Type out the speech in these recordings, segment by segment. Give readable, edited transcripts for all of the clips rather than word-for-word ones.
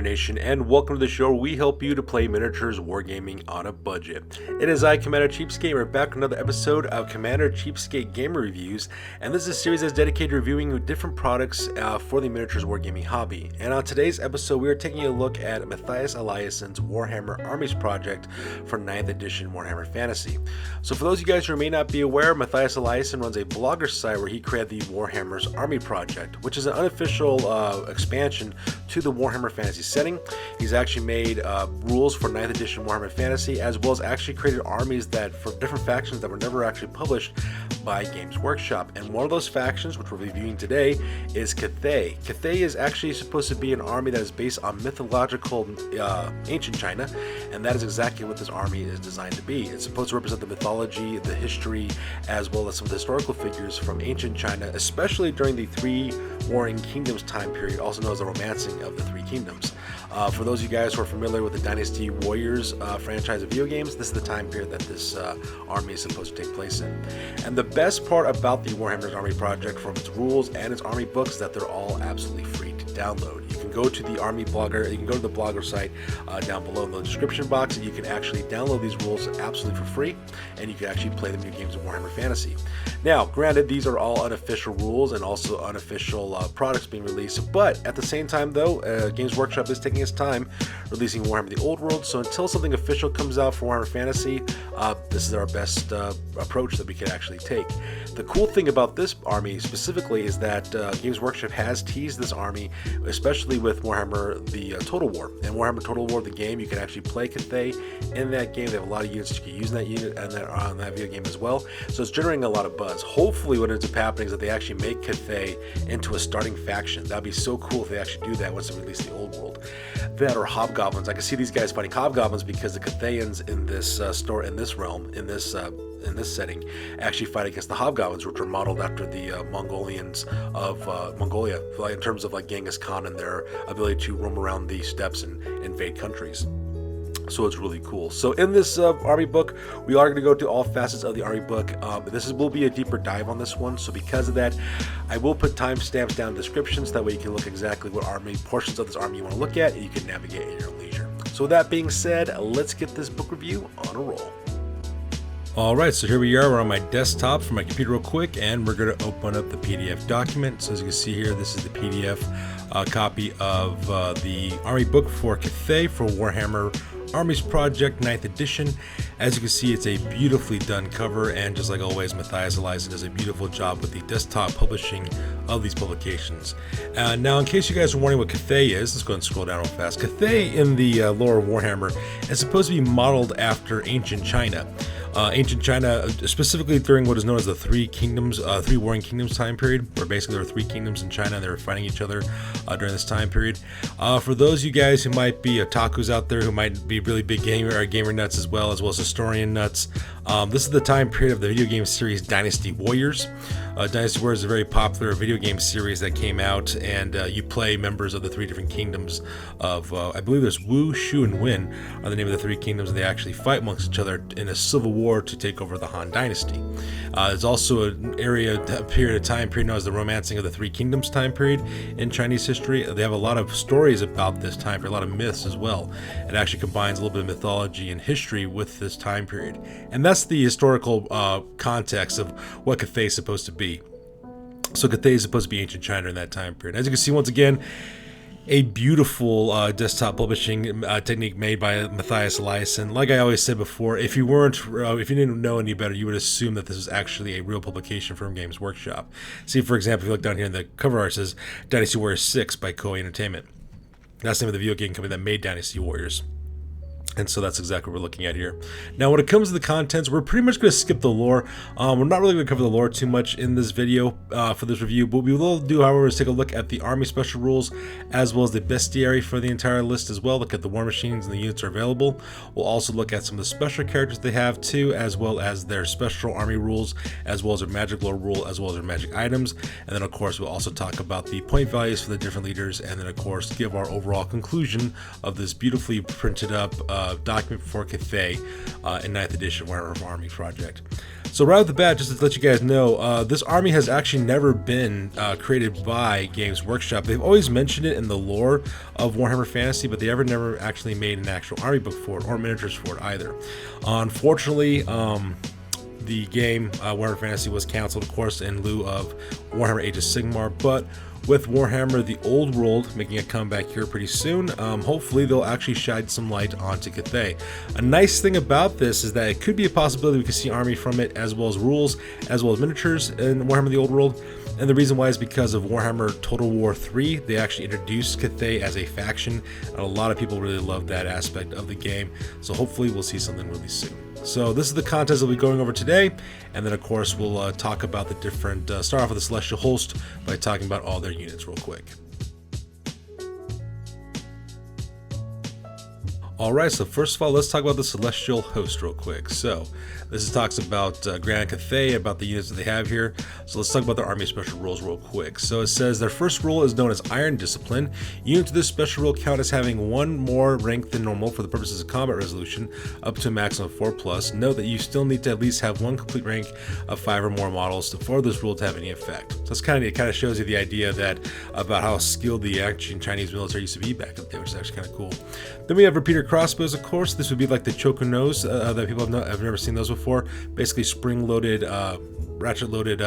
there, nation, and welcome to the show where we help you to play miniatures wargaming on a budget. It is I, Commander Cheapskate. We're back with another episode of Commander Cheapskate Gamer Reviews, and this is a series that's dedicated to reviewing different products for the miniatures wargaming hobby. And on today's episode, we are taking a look at Matthias Eliasson's Warhammer Armies Project for 9th edition Warhammer Fantasy. So for those of you guys who may not be aware, Matthias Eliasson runs a blogger site where he created the Warhammer's Army Project, which is an unofficial expansion to the Warhammer Fantasy setting. He's actually made rules for 9th edition Warhammer Fantasy, as well as actually created armies that for different factions that were never actually published by Games Workshop. And one of those factions, which we're reviewing today, is Cathay. Cathay is actually supposed to be an army that is based on mythological ancient China, and that is exactly what this army is designed to be. It's supposed to represent the mythology, the history, as well as some of the historical figures from ancient China, especially during the Three Warring Kingdoms time period, also known as the Romancing of the Three Kingdoms. For those of you guys who are familiar with the Dynasty Warriors franchise of video games, this is the time period that this army is supposed to take place in. And the best part about the Warhammer's Army Project, from its rules and its army books, is that they're all absolutely free to download. You can go to the Army Blogger, you can go to the blogger site down below in the description box, and you can actually download these rules absolutely for free, and you can actually play the new games of Warhammer Fantasy. Now, granted, these are all unofficial rules and also unofficial products being released, but at the same time, though, Games Workshop is taking its time releasing Warhammer the Old World, so until something official comes out for Warhammer Fantasy, this is our best approach that we can actually take. The cool thing about this army specifically is that Games Workshop has teased this army, especially with Warhammer the Total War. And Warhammer Total War, the game, you can actually play Cathay in that game. They have a lot of units you can use in that unit and on that video game as well, so it's generating a lot of buzz. Hopefully what ends up happening is that they actually make Cathay into a starting faction. That'd be so cool if they actually do that once they release the Old World. That or hobgoblins. I can see these guys fighting hobgoblins because the Cathayans in this store, in this realm, in this setting, actually fight against the hobgoblins, which are modeled after the Mongolians of Mongolia, in terms of like Genghis Khan and their ability to roam around the steppes and invade countries. So it's really cool. So in this army book, we are going to go to all facets of the army book. Will be a deeper dive on this one. So because of that, I will put timestamps down in descriptions. That way you can look exactly what army portions of this army you want to look at, and you can navigate at your leisure. So with that being said, let's get this book review on a roll. Alright, so here we are. We're on my desktop for my computer real quick, and we're going to open up the PDF document. So as you can see here, this is the PDF copy of the army book for Cathay for Warhammer Armies Project 9th edition. As you can see, it's a beautifully done cover, and just like always, Matthias Eliasson does a beautiful job with the desktop publishing of these publications. Now, in case you guys are wondering what Cathay is, let's go ahead and scroll down real fast. Cathay in the lore of Warhammer is supposed to be modeled after ancient China. Ancient China, specifically during what is known as the Three Warring Kingdoms time period, where basically there were three kingdoms in China and they were fighting each other during this time period. For those of you guys who might be otakus out there, who might be really big gamer nuts as well as historian nuts, this is the time period of the video game series Dynasty Warriors. Dynasty Warriors is a very popular video game series that came out, and you play members of the three different kingdoms of, I believe there's Wu, Shu, and Win are the name of the three kingdoms, and they actually fight amongst each other in a civil war to take over the Han Dynasty. There's also an period of time period known as the Romancing of the Three Kingdoms time period in Chinese history. They have a lot of stories about this time period, a lot of myths as well. It actually combines a little bit of mythology and history with this time period, and that's the historical context of what Cathay is supposed to be. So Cathay is supposed to be ancient China in that time period. As you can see, once again, a beautiful desktop publishing technique made by Matthias Eliasson. Like I always said before, if you didn't know any better, you would assume that this is actually a real publication from Games Workshop. See, for example, if you look down here in the cover art, it says Dynasty Warriors 6 by Koei Entertainment. That's the name of the video game company that made Dynasty Warriors. And so that's exactly what we're looking at here. Now, when it comes to the contents, we're pretty much going to skip the lore. We're not really going to cover the lore too much in this video for this review. What we will do, however, is take a look at the army special rules as well as the bestiary for the entire list as well. Look at the war machines and the units are available. We'll also look at some of the special characters they have too, as well as their special army rules, as well as their magic lore rule, as well as their magic items. And then, of course, we'll also talk about the point values for the different leaders, and then, of course, give our overall conclusion of this beautifully printed up document for Cathay in 9th edition Warhammer Armies Project. So right off the bat, just to let you guys know, this army has actually never been created by Games Workshop. They've always mentioned it in the lore of Warhammer Fantasy, but they never actually made an actual army book for it or miniatures for it either. Unfortunately, the game Warhammer Fantasy was canceled, of course, in lieu of Warhammer Age of Sigmar, but with Warhammer the Old World making a comeback here pretty soon, hopefully they'll actually shine some light onto Cathay. A nice thing about this is that it could be a possibility we could see army from it, as well as rules, as well as miniatures in Warhammer the Old World. And the reason why is because of Warhammer Total War 3. They actually introduced Cathay as a faction, and a lot of people really love that aspect of the game. So hopefully we'll see something really soon. So this is the contest we'll be going over today, and then of course we'll talk about the different, start off with the Celestial Host by talking about all their units real quick. Alright, so first of all, let's talk about the Celestial Host real quick. So, this talks about Grand Cathay, about the units that they have here. So let's talk about their army special rules real quick. So it says their first rule is known as Iron Discipline. Units with this special rule count as having one more rank than normal for the purposes of combat resolution, up to a maximum of 4+. Note that you still need to at least have one complete rank of 5 or more models for this rule to have any effect. So that's it kind of shows you the idea that about how skilled the actual Chinese military used to be back in the day, which is actually kind of cool. Then we have repeater crossbows, of course. This would be like the Choconos that people have never seen those before. Basically spring-loaded, ratchet-loaded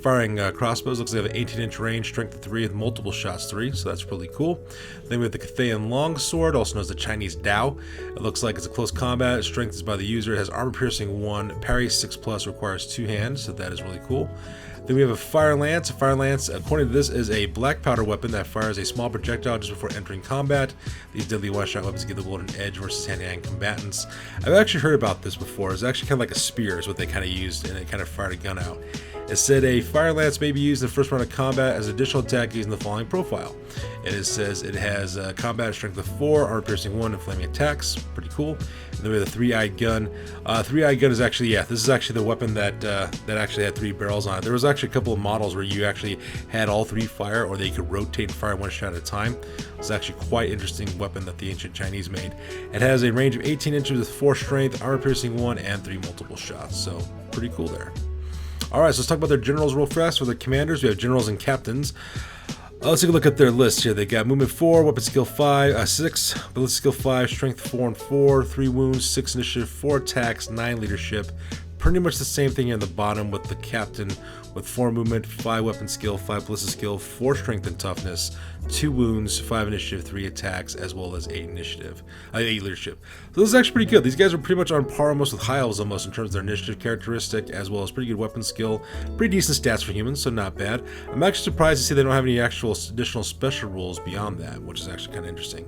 firing crossbows. Looks like they have an 18-inch range, strength of 3, with multiple shots 3, so that's really cool. Then we have the Cathayan Longsword, also known as the Chinese Dao. It looks like it's a close combat. Strength is by the user. It has armor piercing 1, parry 6+, requires 2 hands, so that is really cool. Then we have a Fire Lance. A Fire Lance, according to this, is a black powder weapon that fires a small projectile just before entering combat. These deadly one-shot weapons give the golden edge versus hand-to-hand combatants. I've actually heard about this before. It's actually kind of like a spear is what they kind of used, and it kind of fired a gun out. It said a Fire Lance may be used in the first round of combat as an additional attack using the following profile. It says it has combat strength of 4, armor piercing 1, and flaming attacks. Pretty cool. And then we have the Three-Eyed Gun. Three-Eyed Gun is actually, this is actually the weapon that actually had 3 barrels on it. There was actually a couple of models where you actually had all 3 fire, or they could rotate and fire one shot at a time. It's actually quite interesting weapon that the ancient Chinese made. It has a range of 18 inches with 4 strength, armor piercing 1, and 3 multiple shots. So pretty cool there. Alright, so let's talk about their generals real fast. For the commanders, we have generals and captains. Let's take a look at their list here. They got movement 4, weapon skill 6, ballistic skill 5, strength 4 and 4, 3 wounds, 6 initiative, 4 attacks, 9 leadership. Pretty much the same thing here in the bottom with the captain, with 4 movement, 5 weapon skill, 5 ballistic skill, 4 strength and toughness, 2 wounds, 5 initiative, 3 attacks, as well as 8 leadership. So this is actually pretty good. These guys are pretty much on par almost with high elves almost in terms of their initiative characteristic, as well as pretty good weapon skill, pretty decent stats for humans, so not bad. I'm actually surprised to see they don't have any actual additional special rules beyond that, which is actually kind of interesting.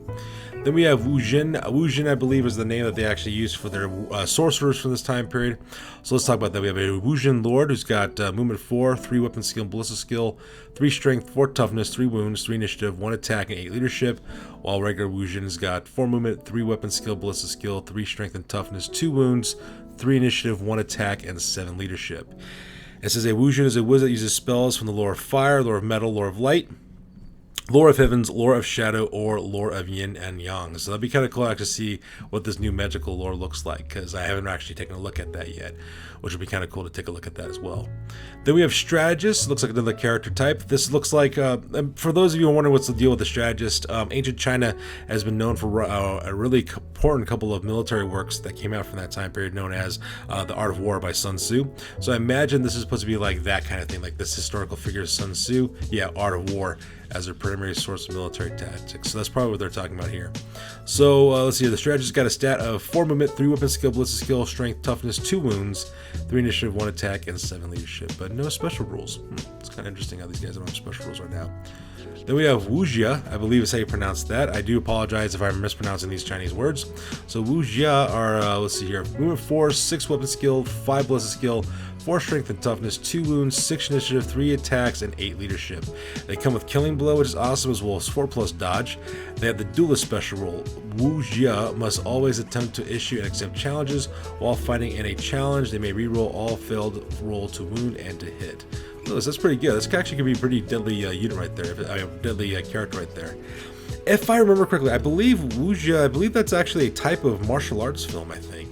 Then we have Wu Jin. Wu Jin, I believe, is the name that they actually used for their sorcerers from this time period. So let's talk about that. We have a Wu Jin Lord who's got movement 4, 3 weapon skill, ballistic skill, 3 strength, 4 toughness, 3 wounds, 3 initiative, 1 attack, and 8 leadership. While regular Wu Jin has got 4 movement, 3 weapon skill, ballistic skill, 3 strength and toughness, 2 wounds, 3 initiative, 1 attack, and 7 leadership. It says a Wu Jin is a wizard that uses spells from the lore of fire, lore of metal, lore of light, lore of heavens, lore of shadow, or lore of yin and yang. So that'd be kind of cool to actually see what this new magical lore looks like, because I haven't actually taken a look at that yet, which would be kind of cool to take a look at that as well. Then we have strategist. Looks like another character type. This looks like, for those of you who are wondering what's the deal with the strategist, ancient China has been known for a really important couple of military works that came out from that time period, known as The Art of War by Sun Tzu. So I imagine this is supposed to be like that kind of thing, like this historical figure Sun Tzu, Art of War, as their primary source of military tactics. So that's probably what they're talking about here. So let's see, the strategist got a stat of 4 movement, 3 weapon skill, ballistic skill, strength, toughness, 2 wounds, 3 initiative, 1 attack, and 7 leadership, but no special rules. It's kind of interesting how these guys don't have special rules right now. Then we have Wujia, I believe is how you pronounce that. I do apologize if I'm mispronouncing these Chinese words. So Wujia are, let's see here, movement 4, 6 weapon skill, 5 ballistic skill, 4 strength and toughness, 2 wounds, 6 initiative, 3 attacks, and 8 leadership. They come with Killing Blow, which is awesome, as well as 4+ dodge. They have the Duelist special rule. Wujia must always attempt to issue and accept challenges. While fighting in a challenge, they may reroll all failed roll to wound and to hit. So that's pretty good. This actually could be a pretty deadly unit right there, deadly character right there. If I remember correctly, I believe Wujia, that's actually a type of martial arts film, I think.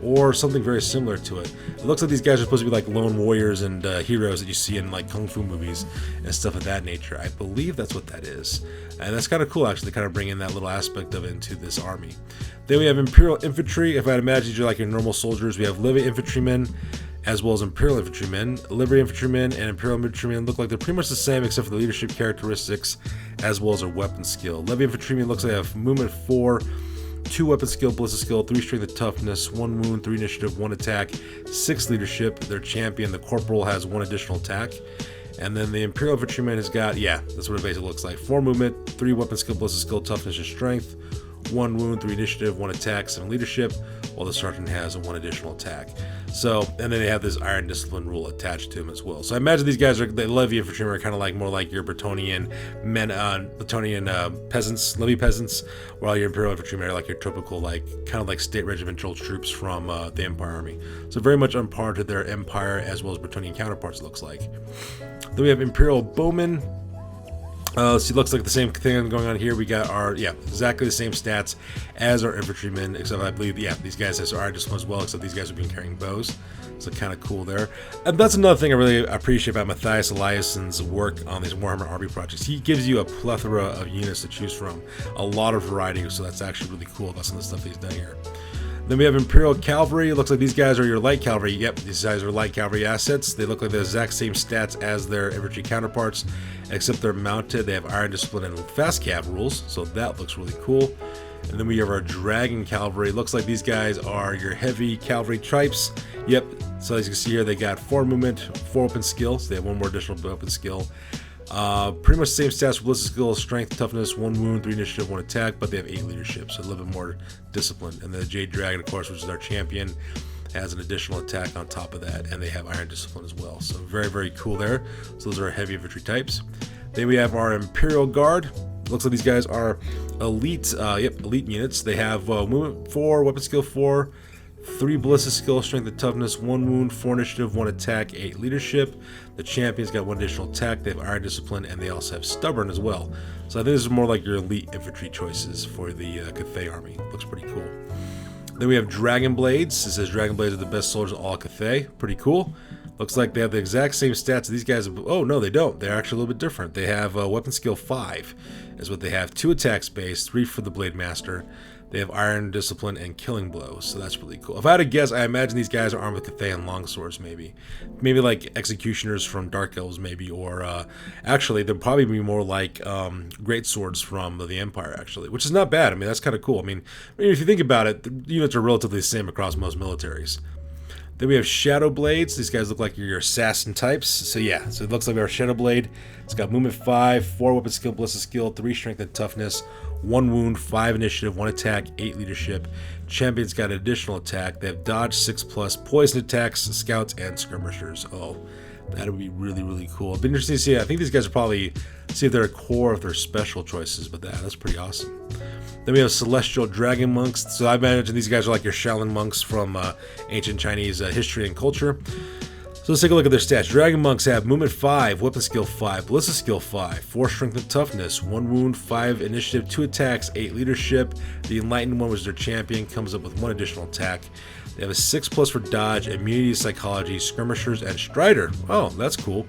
or something very similar to it. It looks like these guys are supposed to be like lone warriors and heroes that you see in like kung fu movies and stuff of that nature. I believe that's what that is, and that's kind of cool actually to kind of bring in that little aspect of it into this army. Then we have Imperial Infantry. If I'd imagine these are like your normal soldiers, we have Livy Infantrymen as well as Imperial Infantrymen. Livery Infantrymen and Imperial Infantrymen look like they're pretty much the same except for the leadership characteristics as well as their weapon skill. Levy Infantrymen looks like they have movement 4, 2 weapon skill, ballistic skill, 3 strength and toughness, 1 wound, 3 initiative, 1 attack, 6 leadership. Their champion, the corporal, has 1 additional attack. And then the Imperial Infantryman has got, yeah, that's what it basically looks like. 4 movement, 3 weapon skill, ballistic skill, toughness, and strength, 1 wound, 3 initiative, 1 attack, 7 leadership, while the sergeant has a 1 additional attack. So, and then they have this iron discipline rule attached to them as well. So I imagine these guys are, the Levy Infantrymen are kind of like more like your Bretonnian men, Bretonnian peasants, Levy peasants, while your Imperial Infantrymen are like your typical, like, kind of like state regimental troops from the Empire Army. So very much on par to their Empire as well as Bretonnian counterparts, it looks like. Then we have Imperial Bowmen. So it looks like the same thing going on here. We got our, exactly the same stats as our infantrymen, except I believe, these guys have iron discipline as well, except these guys have been carrying bows. So kind of cool there. And that's another thing I really appreciate about Matthias Eliasson's work on these Warhammer Army projects. He gives you a plethora of units to choose from, a lot of variety, so that's actually really cool about some of the stuff he's done here. Then we have Imperial Cavalry. It looks like these guys are your light cavalry. Yep, these guys are light cavalry assets. They look like the exact same stats as their infantry counterparts, except they're mounted. They have iron discipline and fast cav rules, so that looks really cool. And then we have our Dragon Cavalry. It looks like these guys are your heavy cavalry types. Yep, so as you can see here, they got 4 movement, 4 open skill, so they have 1 more additional open skill. Pretty much the same stats for ballistic skill, strength, toughness, 1 wound, 3 initiative, 1 attack, but they have 8 leadership, so a little bit more discipline. And the Jade Dragon, of course, which is our champion, has an additional attack on top of that, and they have iron discipline as well. So very, very cool there. So those are our heavy infantry types. Then we have our Imperial Guard. Looks like these guys are elite, elite units. They have movement 4, weapon skill 4, 3 ballistic skill, strength and toughness, 1 wound, 4 initiative, 1 attack, 8 leadership. The champion's got 1 additional attack. They have iron discipline, and they also have stubborn as well. So I think this is more like your elite infantry choices for the Cathay Army. Looks pretty cool. Then we have Dragon Blades. It says Dragon Blades are the best soldiers of all Cathay. Pretty cool. Looks like they have the exact same stats. These guys, oh no, they don't. They're actually a little bit different. They have weapon skill 5 is what they have. 2 attacks base, 3 for the Blade Master. They have iron discipline and killing blows, so that's really cool. If I had to guess, I imagine these guys are armed with Cathayan longswords, maybe like executioners from Dark Elves, maybe, or actually they'll probably be more like great swords from the Empire, actually, which is not bad. I mean, that's kind of cool. I mean, if you think about it, the units are relatively the same across most militaries. Then we have Shadow Blades. These guys look like your assassin types. So yeah, so it looks like our Shadow Blade. It's got movement 5, 4 weapon skill, ballistic skill, 3 strength and toughness, 1 wound, 5 initiative, 1 attack, 8 leadership. Champion's got an additional attack. They have dodge 6+, poison attacks, scouts, and skirmishers. Oh, that would be really, really cool. It'd be interesting to see. I think these guys are probably see if they're a core of their special choices, but that's pretty awesome. Then we have Celestial Dragon Monks. So I imagine these guys are like your Shaolin monks from ancient Chinese history and culture. So let's take a look at their stats. Dragon Monks have movement 5, weapon skill 5, ballistic skill 5, 4 strength and toughness, 1 wound, 5 initiative, 2 attacks, 8 leadership. The Enlightened one, which is their champion, comes up with 1 additional attack. They have a 6+ for dodge, immunity, psychology, skirmishers, and strider. Oh, that's cool.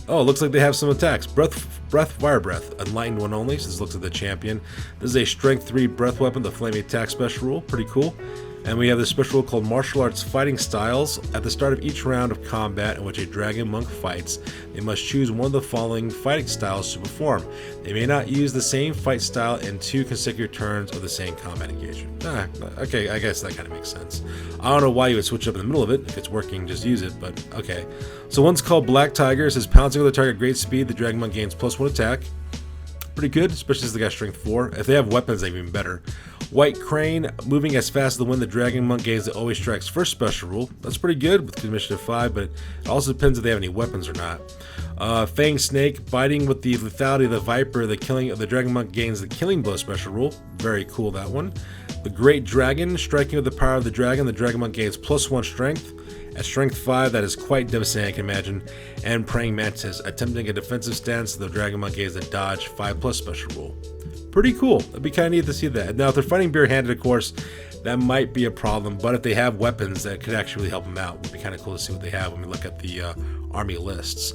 Oh, it looks like they have some attacks. Fire breath, enlightened one only. So this looks like the champion. This is a strength 3 breath weapon, the flaming attack special rule. Pretty cool. And we have this special rule called Martial Arts Fighting Styles. At the start of each round of combat in which a dragon monk fights, they must choose one of the following fighting styles to perform. They may not use the same fight style in 2 consecutive turns of the same combat engagement. Okay, I guess that kind of makes sense. I don't know why you would switch up in the middle of it. If it's working, just use it, but okay. So one's called Black Tiger. It says pouncing with the target at great speed, the dragon monk gains +1 attack. Pretty good, especially as they got strength 4. If they have weapons, they're even better. White Crane, moving as fast as the wind, the dragon monk gains the always strikes first special rule. That's pretty good with initiative 5, but it also depends if they have any weapons or not. Fang Snake, biting with the lethality of the viper, the killing of the dragon monk gains the killing blow special rule. Very cool, that one. The Great Dragon, striking with the power of the dragon monk gains +1 strength. At strength 5, that is quite devastating, I can imagine. And Praying Mantis, attempting a defensive stance, the dragon monk gains the dodge 5+ special rule. Pretty cool. It'd be kind of neat to see that. Now, if they're fighting barehanded, of course, that might be a problem. But if they have weapons, that could actually help them out. It would be kind of cool to see what they have when we look at the army lists.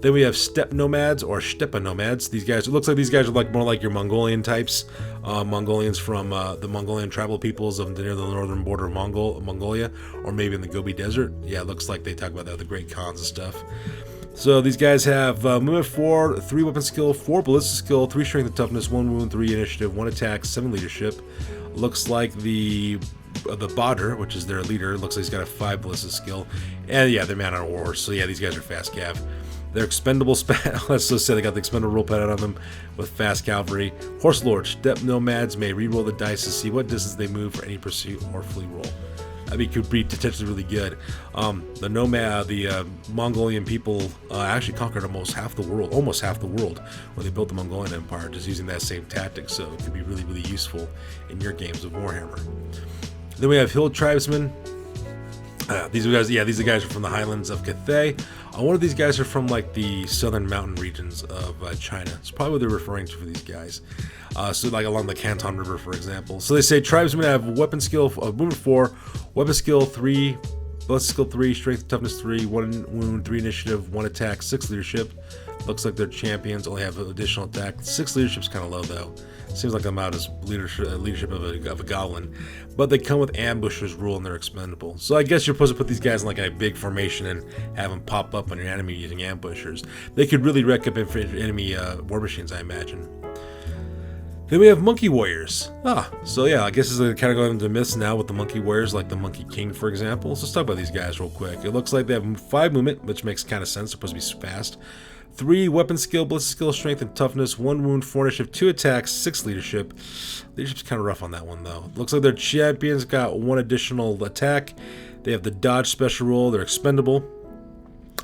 Then we have steppe nomads or steppe nomads. These guys, it looks like these guys are like more like your Mongolian types, Mongolians from the Mongolian tribal peoples of near the northern border of Mongolia, or maybe in the Gobi Desert. Yeah, it looks like they talk about that, the Great Khans and stuff. So these guys have movement 4, 3 weapon skill, 4 ballistic skill, 3 strength and toughness, 1 wound, 3 initiative, 1 attack, 7 leadership. Looks like the Badr, which is their leader, looks like he's got a 5 ballistic skill, and yeah, they're man on war. So yeah, these guys are fast cav. They're expendable let's just say they got the expendable rule pad on them with fast cavalry. Horse lords, steppe nomads may re-roll the dice to see what distance they move for any pursuit or flee roll. I mean, could be potentially really good. The Mongolian people actually conquered almost half the world when they built the Mongolian Empire, just using that same tactic. So it could be really, really useful in your games of Warhammer. Then we have hill tribesmen. These are guys are from the highlands of Cathay. One of these guys are from like the southern mountain regions of China. It's probably what they're referring to for these guys. So like along the Canton River, for example. So they say tribesmen have weapon skill, movement 4, weapon skill 3, ballistic skill 3, strength toughness 3, 1 wound, 3 initiative, 1 attack, 6 leadership. Looks like their champions only have an additional attack. 6 leadership's kind of low though. Seems like I'm out as leadership of a goblin. But they come with ambushers rule and they're expendable. So I guess you're supposed to put these guys in like a big formation and have them pop up on your enemy using ambushers. They could really wreck up enemy war machines, I imagine. Then we have monkey warriors. So yeah, I guess it's kind of going into myths now with the monkey warriors, like the Monkey King, for example. So let's talk about these guys real quick. It looks like they have 5 movement, which makes kind of sense. They're supposed to be fast. 3 weapon skill, ballistic skill, strength, and toughness. 1 wound, 4 initiative, 2 attacks, 6 leadership. Leadership's kind of rough on that one, though. Looks like their champions got 1 additional attack. They have the dodge special rule. They're expendable.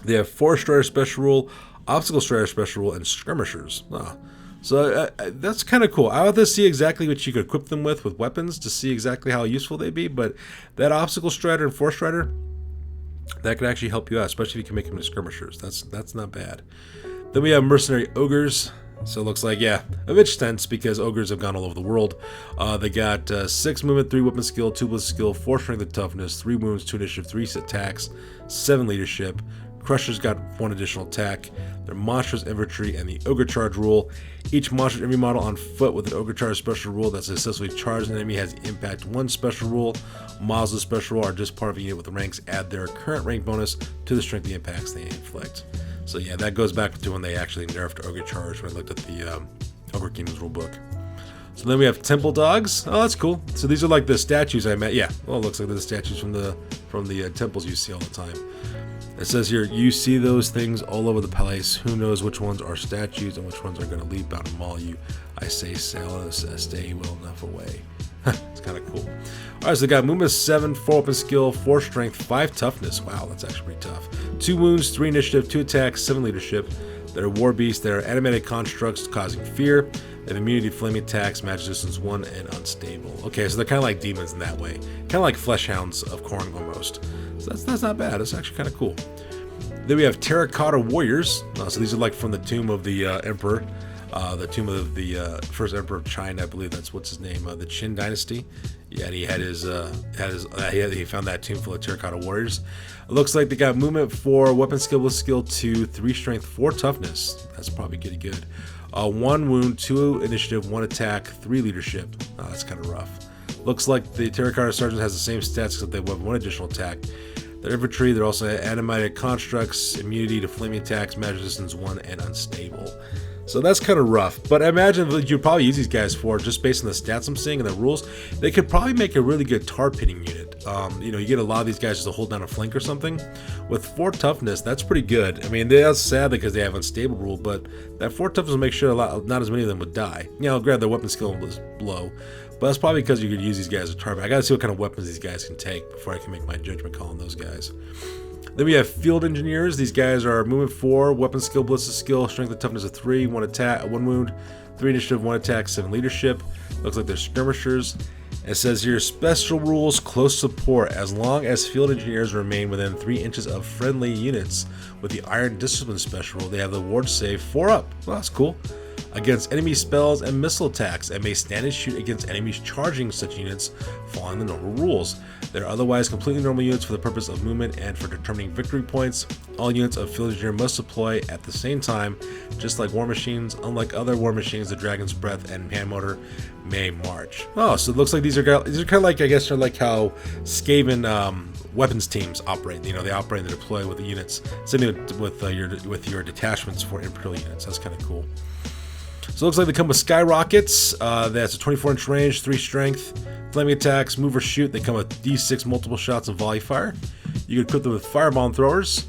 They have 4 strider special rule, obstacle strider special rule, and skirmishers. So that's kind of cool. I want to see exactly what you could equip them with weapons to see exactly how useful they'd be. But that obstacle strider and 4 strider, that could actually help you out, especially if you can make them into skirmishers. That's not bad. Then we have mercenary ogres. So it looks like, yeah, of extent because ogres have gone all over the world. They got 6 movement, 3 weapon skill, 2 ballistic skill, 4 strength and toughness, 3 wounds, 2 initiative, 3 attacks, 7 leadership. Crushers got 1 additional attack. They're monstrous infantry and the ogre charge rule. Each monster enemy model on foot with an ogre charge special rule that successfully charged an enemy has impact 1 special rule. Models of special rule are just part of a unit with the ranks. Add their current rank bonus to the strength of the impacts they inflict. So yeah, that goes back to when they actually nerfed ogre charge when I looked at the Ogre Kingdom's rulebook. So then we have temple dogs. Oh, that's cool. So these are like the statues I met. Yeah, well, it looks like they're the statues from the temples you see all the time. It says here, you see those things all over the place. Who knows which ones are statues and which ones are going to leap out and maul you? I say sail, stay well enough away. It's kind of cool. All right, so they got movement 7, 4 weapon skill, 4 strength, 5 toughness. Wow, that's actually pretty tough. 2 wounds, 3 initiative, 2 attacks, 7 leadership. They're war beasts. They're animated constructs causing fear. They have immunity to flaming attacks, magic resistance 1, and unstable. Okay, so they're kind of like demons in that way. Kind of like flesh hounds of Khorne almost. So that's not bad. That's actually kind of cool. Then we have terracotta warriors. So these are like from the tomb of the emperor. The tomb of the first emperor of China, I believe that's what's his name, the Qin dynasty. Yeah, and he had he found that tomb full of terracotta warriors. It looks like they got movement 4, weapon skill with skill 2, 3 strength, 4 toughness. That's probably getting good. 1 wound, 2 initiative, 1 attack, 3 leadership. That's kind of rough. Looks like the terracotta sergeant has the same stats except they have 1 additional attack. They're infantry. They're also animated constructs, immunity to flaming attacks, magic resistance 1, and unstable. So that's kind of rough, but I imagine that you'd probably use these guys for, just based on the stats I'm seeing and the rules, they could probably make a really good tar pitting unit. You get a lot of these guys just to hold down a flank or something. With 4 toughness, that's pretty good. I mean, that's sad because they have unstable rule, but that 4 toughness will make sure not as many of them would die. Grab their weapon skill was low, but that's probably because you could use these guys as target. I gotta see what kind of weapons these guys can take before I can make my judgment call on those guys. Then we have field engineers. These guys are movement 4, weapon skill, ballistic skill, strength and toughness of 3, 1 attack, 1 wound, 3 initiative, 1 attack, 7 leadership. Looks like they're skirmishers. It says here, special rules, close support. As long as field engineers remain within 3 inches of friendly units with the iron discipline special rule, they have the ward save 4 up. Well, that's cool. against enemy spells and missile attacks, and may stand and shoot against enemies charging such units following the normal rules. They are otherwise completely normal units for the purpose of movement and for determining victory points. All units of Field Engineer must deploy at the same time, just like War Machines. Unlike other War Machines, the Dragon's Breath and Hand Motor may march. Oh, so it looks like these are kind of like, I guess, they're like how Skaven weapons teams operate. You know, they operate and they deploy with the units. Same thing with your detachments for Imperial units. That's kind of cool. So it looks like they come with skyrockets. That's a 24-inch range, 3 strength, flaming attacks, move or shoot. They come with D6 multiple shots and volley fire. You can equip them with firebomb throwers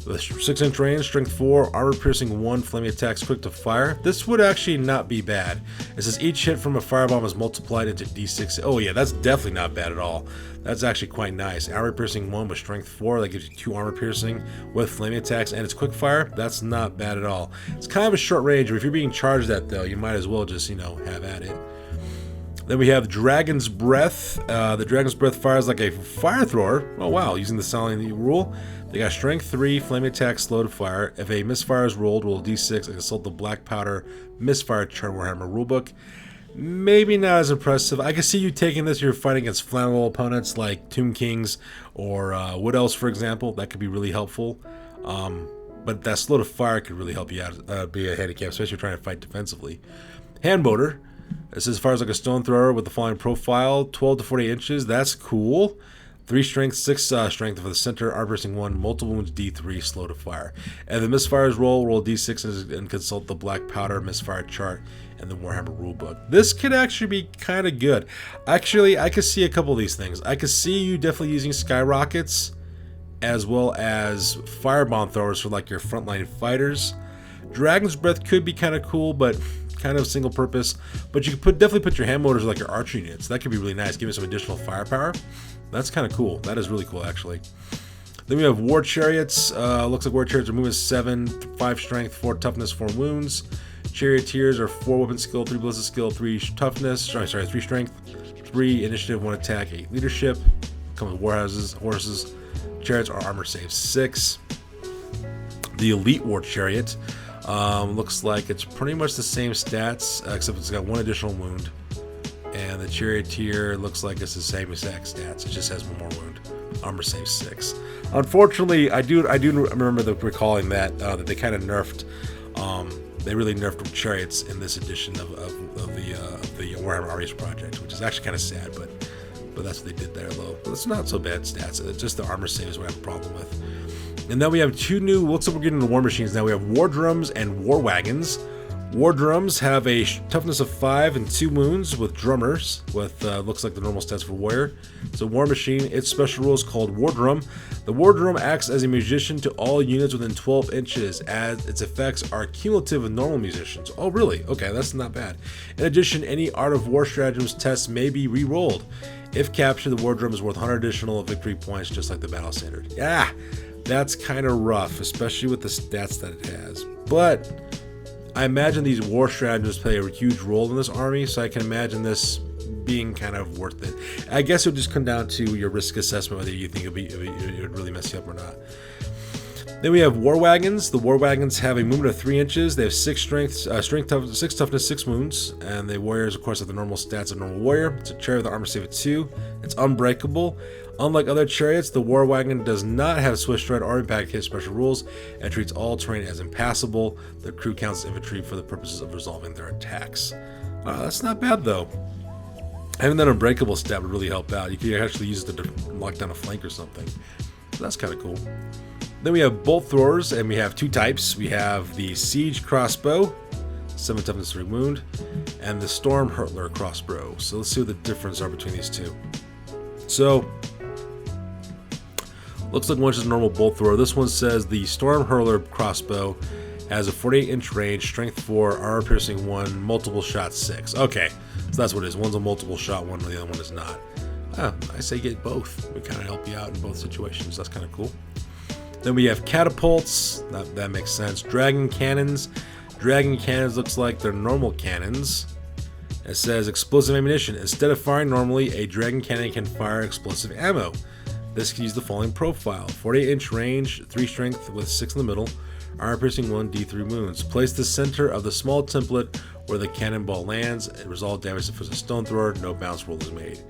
with 6-inch range, strength 4, armor piercing 1, flaming attacks, quick to fire. This would actually not be bad. It says each hit from a firebomb is multiplied into D6. Oh yeah, that's definitely not bad at all. That's actually quite nice. Armor piercing 1 with strength 4, that gives you 2 armor piercing with flaming attacks, and it's quick fire. That's not bad at all. It's kind of a short range, but if you're being charged at though, you might as well just, you know, have at it. Then we have Dragon's Breath. The Dragon's Breath fires like a fire thrower. Oh wow, using the Silent rule. They got strength 3, flaming attack, slow to fire. If a misfire is rolled, roll D6 and consult the black powder misfire chart Warhammer rulebook. Maybe not as impressive. I can see you taking this if you're fighting against flammable opponents like Tomb Kings or Wood Elves, for example. That could be really helpful. But that slow to fire could really help you out, be a handicap, especially if you're trying to fight defensively. Hand Motor. It says fires like a stone thrower with the following profile, 12 to 48 inches. That's cool. 3 strength, 6 strength for the center, armor piercing 1, multiple wounds D3, slow to fire. And the misfires roll D6 and consult the black powder misfire chart and the Warhammer rulebook. This could actually be kind of good. Actually, I could see a couple of these things. I could see you definitely using skyrockets as well as firebomb throwers for like your frontline fighters. Dragon's Breath could be kind of cool, but kind of single purpose. But you could definitely put your hand motors like your archer units. That could be really nice. Give it some additional firepower. That's kind of cool. That is really cool, actually. Then we have War Chariots. Looks like War Chariots are movement 7, 5 strength, 4 toughness, 4 wounds. Charioteers are 4 weapon skill, 3 ballistic skill, 3 toughness. 3 strength, 3 initiative, 1 attack, 8 leadership. Come with horses. Chariots are armor save 6. The Elite War Chariot looks like it's pretty much the same stats, except it's got 1 additional wound. And the Charioteer looks like it's the same exact stats. It just has 1 more wound. Armor save 6. Unfortunately, I do remember recalling that they kind of nerfed. They really nerfed chariots in this edition of the Warhammer Armies Project, which is actually kind of sad, but that's what they did there, though. But it's not so bad stats. It's just the armor save is what I have a problem with. And then we have 2 new. Looks like we're getting into War Machines now. We have War Drums and War Wagons. War Drums have a toughness of 5 and 2 wounds with drummers, with looks like the normal stats for warrior. So War Machine, its special rule is called War Drum. The War Drum acts as a musician to all units within 12 inches, as its effects are cumulative with normal musicians. Oh really? Okay, that's not bad. In addition, any Art of War stratagems tests may be re-rolled. If captured, the War Drum is worth 100 additional victory points, just like the Battle Standard. Yeah, that's kind of rough, especially with the stats that it has. But I imagine these war stratagems play a huge role in this army, so I can imagine this being kind of worth it. I guess it would just come down to your risk assessment, whether you think it would really mess you up or not. Then we have War Wagons. The War Wagons have a movement of 3 inches. They have 6 strength, 6 toughness, 6 wounds, and the warriors, of course, have the normal stats of a normal warrior. It's a chariot with an armor save of 2. It's unbreakable. Unlike other chariots, the War Wagon does not have Swift Stride or Impact Hit special rules and treats all terrain as impassable. The crew counts as infantry for the purposes of resolving their attacks. That's not bad, though. Having that unbreakable stat would really help out. You could actually use it to lock down a flank or something. So that's kind of cool. Then we have bolt throwers, and we have 2 types. We have the Siege Crossbow, 7 toughness, 3 wound, and the Storm Hurtler Crossbow. So let's see what the difference are between these 2. So looks like one's just a normal bolt thrower. This one says the Storm Hurler Crossbow has a 48-inch range, strength 4, armor piercing 1, multiple shot 6. Okay, so that's what it is. One's a multiple shot one, the other one is not. I say get both. We kind of help you out in both situations. That's kind of cool. Then we have catapults. That makes sense. Dragon cannons. Dragon cannons looks like they're normal cannons. It says explosive ammunition. Instead of firing normally, a dragon cannon can fire explosive ammo. This can use the following profile: 48-inch range, 3 strength with 6 in the middle, armor piercing 1, D3 wounds. Place the center of the small template where the cannonball lands. It resolve damage if it's a stone thrower. No bounce roll is made.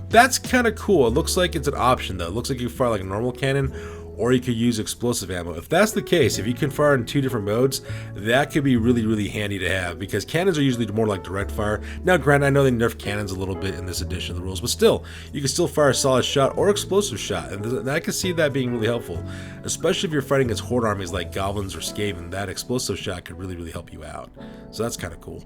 That's kind of cool. It looks like it's an option though. It looks like you fire like a normal cannon, or you could use explosive ammo. If that's the case, if you can fire in 2 different modes, that could be really, really handy to have, because cannons are usually more like direct fire. Now, granted, I know they nerfed cannons a little bit in this edition of the rules, but still, you can still fire a solid shot or explosive shot, and I can see that being really helpful, especially if you're fighting against horde armies like goblins or Skaven. That explosive shot could really, really help you out. So that's kind of cool.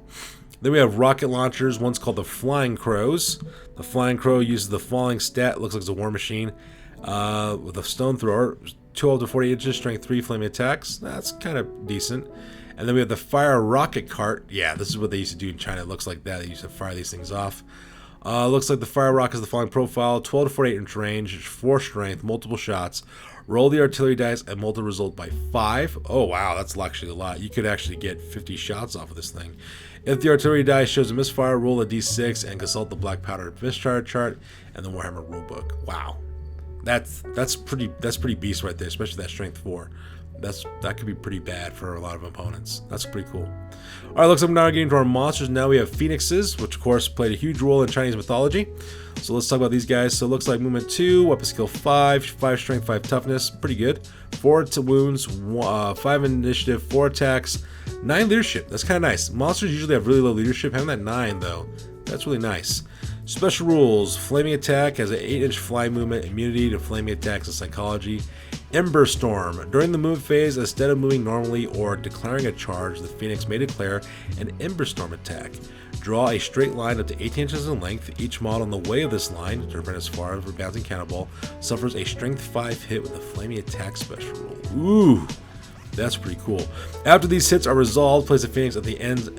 Then we have rocket launchers. One's called the Flying Crows. The Flying Crow uses the falling stat, looks like it's a war machine, with a stone thrower, 12 to 40 inches, strength 3, flaming attacks. That's kind of decent. And then we have the fire rocket cart. Yeah, this is what they used to do in China. It looks like that. They used to fire these things off. Looks like the fire rocket is the following profile: 12 to 48 inch range, 4 strength, multiple shots. Roll the artillery dice and multiple result by 5. Oh wow, that's actually a lot. You could actually get 50 shots off of this thing. If the artillery die shows a misfire, roll a d6 and consult the black powder misfire chart and the Warhammer rulebook. Wow, that's pretty beast right there, especially that strength 4. That could be pretty bad for a lot of opponents. That's pretty cool. All right, looks like we're now getting to our monsters. Now we have phoenixes, which of course played a huge role in Chinese mythology. So let's talk about these guys. So it looks like movement 2, weapon skill 5, 5 strength, 5 toughness, pretty good. 4 to wounds, 5 initiative, 4 attacks, 9 leadership. That's kind of nice. Monsters usually have really low leadership. Having that 9 though, that's really nice. Special rules: flaming attack has an 8-inch fly movement, immunity to flaming attacks and psychology. Ember Storm. During the move phase, instead of moving normally or declaring a charge, the Phoenix may declare an Ember Storm attack. Draw a straight line up to 18 inches in length. Each model in the way of this line, to prevent as far as a bouncing cannonball, suffers a strength 5 hit with a flaming attack special rule. Ooh, that's pretty cool. After these hits are resolved, place the Phoenix at the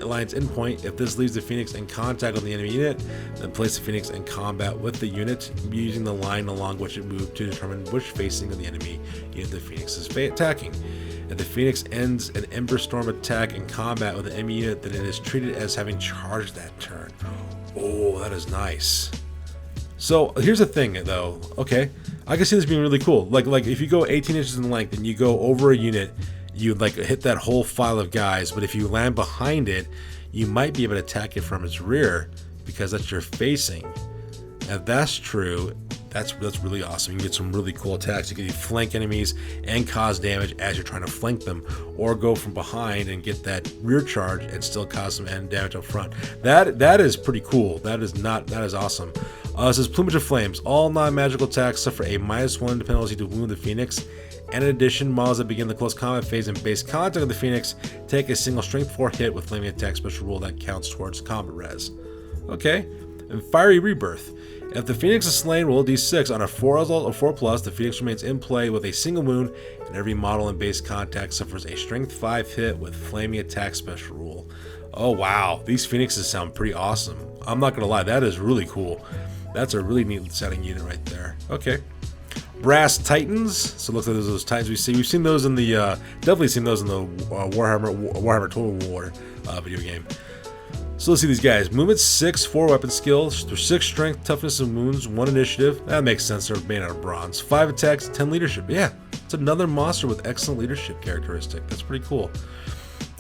line's endpoint. If this leaves the Phoenix in contact with the enemy unit, then place the Phoenix in combat with the unit, using the line along which it moved to determine which facing of the enemy unit the Phoenix is attacking. If the Phoenix ends an Ember Storm attack in combat with the enemy unit, then it is treated as having charged that turn. Oh, that is nice. So here's the thing though. Okay, I can see this being really cool. Like if you go 18 inches in length and you go over a unit, you like hit that whole file of guys, but if you land behind it, you might be able to attack it from its rear because that's your facing. If that's true, that's really awesome. You can get some really cool attacks. You can flank enemies and cause damage as you're trying to flank them, or go from behind and get that rear charge and still cause some damage up front. That is pretty cool. That is awesome. It says Plumage of Flames. All non-magical attacks suffer a -1 penalty to wound the Phoenix. And in addition, models that begin the close combat phase in base contact with the Phoenix take a single strength 4 hit with flaming attack special rule that counts towards combat res. Okay, and Fiery Rebirth. If the Phoenix is slain, roll a d6. On a 4 result or 4+, the Phoenix remains in play with a single wound, and every model in base contact suffers a strength 5 hit with flaming attack special rule. Oh wow, these Phoenixes sound pretty awesome. I'm not gonna lie, that is really cool. That's a really neat sounding unit right there. Okay. Brass Titans. So it looks like those Titans we see. We've seen those in the definitely seen those in the Warhammer Total War video game. So let's see these guys. Movement 6, 4 weapon skills, 6 strength, toughness, and wounds, 1 initiative. That makes sense. They're made out of bronze. 5 attacks, 10 leadership. Yeah, it's another monster with excellent leadership characteristic. That's pretty cool.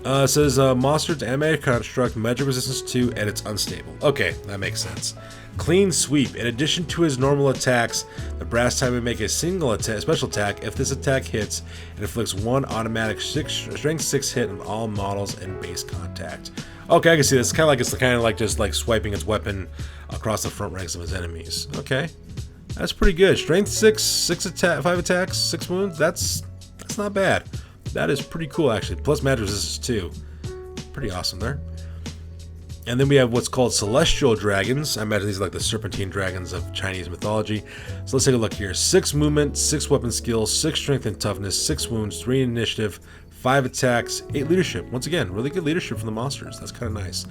It says monster to animated construct, magic resistance 2, and it's unstable. Okay, that makes sense. Clean Sweep. In addition to his normal attacks, the Brass Titan may make a single special attack. If this attack hits, it inflicts 1 automatic strength 6 hit on all models in base contact. Okay, I can see this. It's kind of like just like swiping its weapon across the front ranks of his enemies. Okay, that's pretty good. Strength 6, 5 attacks, 6 wounds. That's not bad. That is pretty cool actually. Plus magic resistance 2. Pretty awesome there. And then we have what's called Celestial Dragons. I imagine these are like the serpentine dragons of Chinese mythology. So let's take a look here. 6 movement, 6 weapon skills, 6 strength and toughness, 6 wounds, 3 initiative, 5 attacks, 8 leadership. Once again, really good leadership from the monsters. That's kind of nice.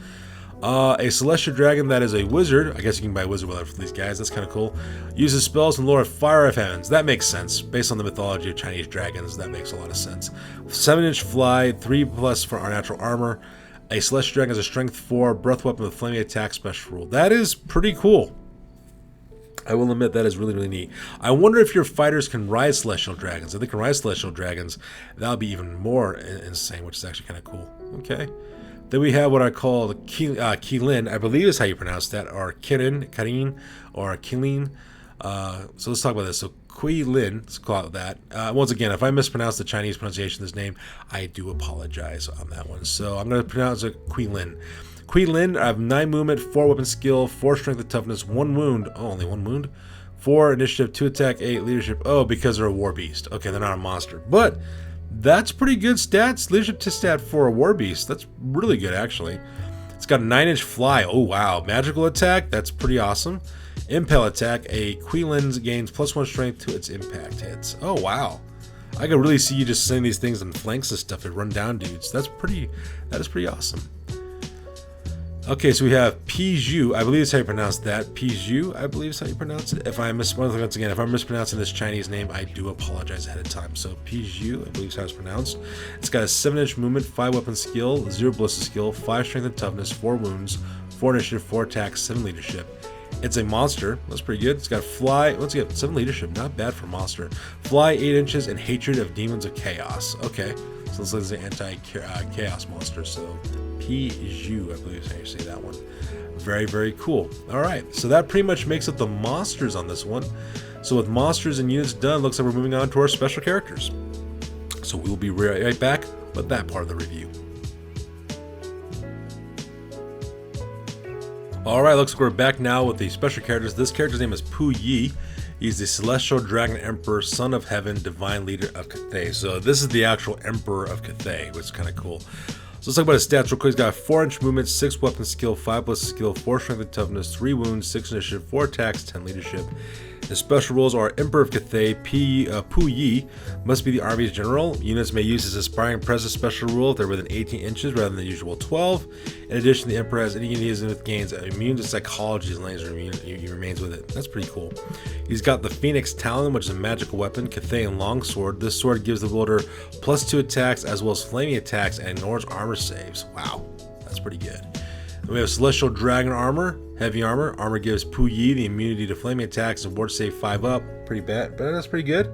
A Celestial Dragon that is a wizard. I guess you can buy wizard weather for these guys. That's kind of cool. Uses spells and lore of Fire of Heavens. That makes sense. Based on the mythology of Chinese dragons, that makes a lot of sense. 7-inch fly, 3+ for our natural armor. A Celestial Dragon has a strength 4 breath weapon with flaming attack special rule. That is pretty cool. I will admit that is really, really neat. I wonder if your fighters can ride Celestial Dragons. If they can ride Celestial Dragons, that'll be even more insane, which is actually kind of cool. Okay. Then we have what I call the Keelin, I believe is how you pronounce that, or Karin, or Keelin. So let's talk about this. So Keelin, let's call it that. Once again, if I mispronounce the Chinese pronunciation of this name, I do apologize on that one. So I'm going to pronounce it Keelin. Keelin, I have 9 movement, 4 weapon skill, 4 strength and toughness, 1 wound. Oh, only 1 wound. 4 initiative, 2 attack, 8 leadership. Oh, because they're a war beast. Okay, they're not a monster. But that's pretty good stats. Leadership to stat for a war beast. That's really good, actually. It's got a 9-inch fly. Oh, wow. Magical attack. That's pretty awesome. Impale attack. A Keelin gains +1 strength to its impact hits. Oh, wow. I could really see you just sending these things on flanks and stuff to run down dudes. That is pretty awesome. Okay, so we have Piju. I believe that's how you pronounce that. Piju, I believe is how you pronounce it. If I'm mispronouncing this Chinese name, I do apologize ahead of time. So Piju, I believe is how it's pronounced. It's got a 7-inch movement, 5 weapon skill, 0 ballistic skill, 5 strength and toughness, 4 wounds, 4 initiative, 4 attack, 7 leadership. It's a monster. That's pretty good. It's got fly. Once again, 7 leadership. Not bad for a monster. Fly 8 inches and hatred of demons of chaos. Okay, so this is an anti-chaos monster. So Piju, I believe is how you say that one. Very, very cool. All right, so that pretty much makes up the monsters on this one. So with monsters and units done, looks like we're moving on to our special characters. So we'll be right back with that part of the review. Alright, looks like we're back now with the special characters. This character's name is Pu Yi. He's the Celestial Dragon Emperor, Son of Heaven, Divine Leader of Cathay. So this is the actual Emperor of Cathay, which is kind of cool. So let's talk about his stats real quick. He's got a 4-inch movement, 6 weapon skill, 5 ballistic skill, 4 strength and toughness, 3 wounds, 6 initiative, 4 attacks, 10 leadership. His special rules are Emperor of Cathay. Pu Yi must be the Army's general. Units may use his Aspiring Presence special rule if they're within 18 inches rather than the usual 12. In addition, the Emperor has any unit with gains immune to psychology as long as he remains with it. That's pretty cool. He's got the Phoenix Talon, which is a magical weapon, Cathayan Longsword. This sword gives the wielder +2 attacks as well as flaming attacks and ignores armor saves. Wow, that's pretty good. Then we have Celestial Dragon Armor, Heavy Armor. Armor gives Pu Yi the immunity to flaming attacks and ward save 5 up. Pretty bad, but that's pretty good.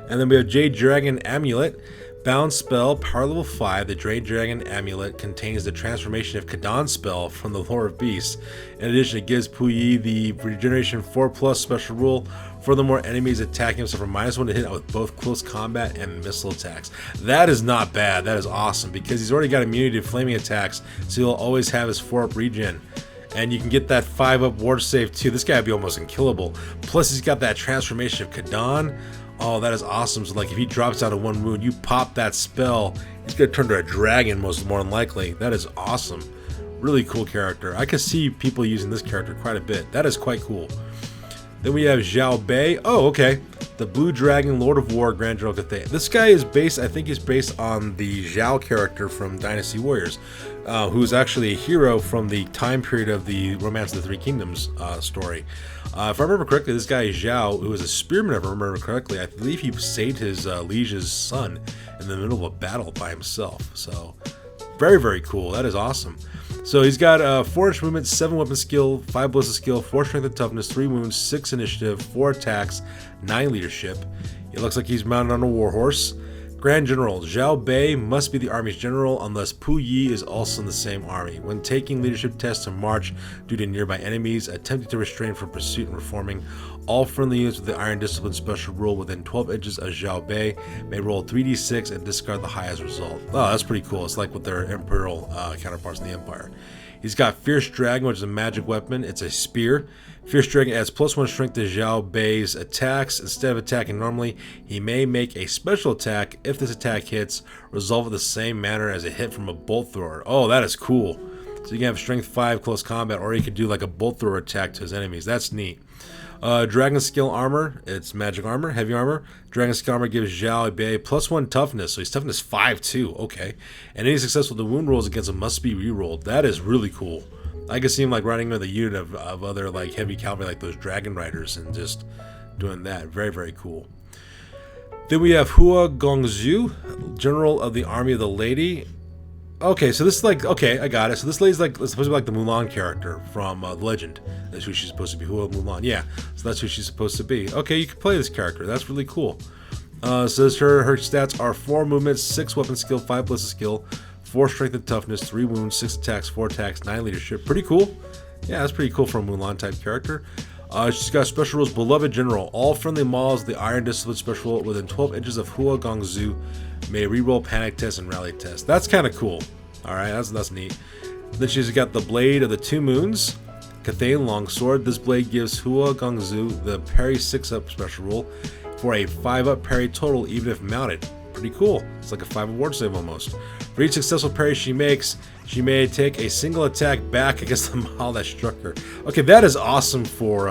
And then we have Jade Dragon Amulet. Bound spell, power level 5. The Jade Dragon Amulet contains the transformation of Kadan spell from the Lore of Beasts. In addition, it gives Pu Yi the regeneration 4+ special rule. Furthermore, enemies attacking him suffer -1 to hit with both close combat and missile attacks. That is not bad. That is awesome because he's already got immunity to flaming attacks, so he'll always have his 4-up regen. And you can get that 5-up ward save too. This guy would be almost unkillable. Plus, he's got that transformation of Kadan. Oh, that is awesome. So, like, if he drops out of 1 wound, you pop that spell, he's going to turn to a dragon more than likely. That is awesome. Really cool character. I can see people using this character quite a bit. That is quite cool. Then we have Zhao Bei. Oh, okay. The Blue Dragon, Lord of War, Grand General Cathay. This guy is based, I think he's based on the Zhao character from Dynasty Warriors, who's actually a hero from the time period of the Romance of the Three Kingdoms story. If I remember correctly, this guy Zhao, who was a spearman, if I remember correctly, I believe he saved his liege's son in the middle of a battle by himself. So, very, very cool. That is awesome. So he's got 4-inch movement, 7 weapon skill, 5 ballistic skill, 4 strength and toughness, 3 wounds, 6 initiative, 4 attacks, 9 leadership. It looks like he's mounted on a warhorse. Grand General Zhao Bei must be the Army's general unless Pu Yi is also in the same army. When taking leadership tests to march due to nearby enemies, attempting to restrain from pursuit and reforming, all friendly units with the Iron Discipline special rule within 12 inches of Zhao Bei may roll 3d6 and discard the highest result. Oh, that's pretty cool. It's like with their Imperial counterparts in the Empire. He's got Fierce Dragon, which is a magic weapon. It's a spear. Fierce Dragon adds +1 strength to Zhao Bei's attacks. Instead of attacking normally, he may make a special attack. If this attack hits, resolve it the same manner as a hit from a bolt thrower. Oh, that is cool. So you can have strength 5 close combat, or you could do like a bolt thrower attack to his enemies. That's neat. Dragon Skill Armor, it's magic armor, heavy armor. Dragon Skill Armor gives Zhao Bei +1 toughness, so he's toughness 5 too, okay. And any successful the wound rolls against him must be rerolled. That is really cool. I can see him like riding with a unit of other like heavy cavalry like those Dragon Riders and just doing that. Very, very cool. Then we have Hua Gongzhu, General of the Army of the Lady. Okay, so this is like, okay, I got it. So this lady's like supposed to be like the Mulan character from The Legend. That's who she's supposed to be. Hua Mulan, yeah. So that's who she's supposed to be. Okay, you can play this character. That's really cool. Says her stats are 4 movements, 6 weapon skill, 5 ballistic skill, 4 strength and toughness, 3 wounds, 6 attacks, 4 attacks, 9 leadership. Pretty cool. Yeah, that's pretty cool for a Mulan type character. She's got special rules. Beloved General. All friendly models, the Iron Discipline special rule within 12 inches of Hua Gongzu may reroll panic test and rally test. That's kind of cool. Alright, that's neat. Then she's got the Blade of the Two Moons, Cathay Longsword. This blade gives Hua Gongzu the parry 6-up special rule for a 5-up parry total even if mounted. Pretty cool. It's like a 5 award save almost. For each successful parry she makes, she may take a single attack back against the model that struck her. Okay, that is awesome for,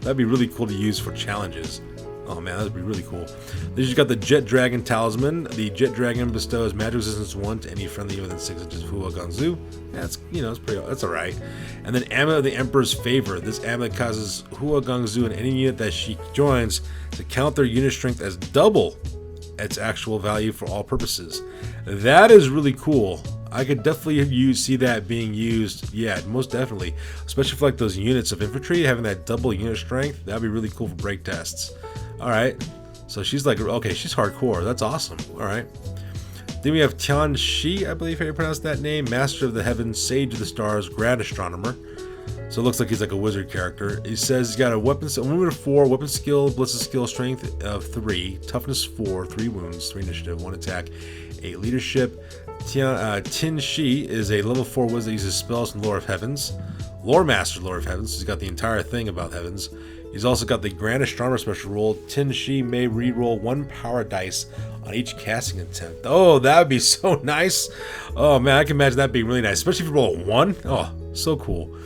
that'd be really cool to use for challenges. Oh man, that'd be really cool. Then she's got the Jet Dragon Talisman. The Jet Dragon bestows magic resistance 1 to any friendly within 6 inches of Hua Gongzu. That's, you know, that's alright. And then Amulet of the Emperor's Favor. This amulet causes Hua Gongzu and any unit that she joins to count their unit strength as double its actual value for all purposes. That is really cool. I could definitely see that being used. Yeah, most definitely. Especially for like those units of infantry, having that double unit strength. That'd be really cool for break tests. Alright. So she's like, okay, she's hardcore. That's awesome. Alright. Then we have Tian Shi, I believe how you pronounce that name. Master of the Heavens, Sage of the Stars, Grand Astronomer. So it looks like he's like a wizard character. He says he's got a movement of 4, weapon skill, ballistic skill, strength of 3, toughness 4, 3 wounds, 3 initiative, 1 attack, 8 leadership. Tin Shi is a level 4 wizard that uses spells from Lore of Heavens. Lore Master, Lore of Heavens. He's got the entire thing about Heavens. He's also got the Grand Astronomer special rule. Tin Shi may reroll 1 power dice on each casting attempt. Oh, that would be so nice. Oh man, I can imagine that being really nice, especially if you roll a 1. Oh, so cool.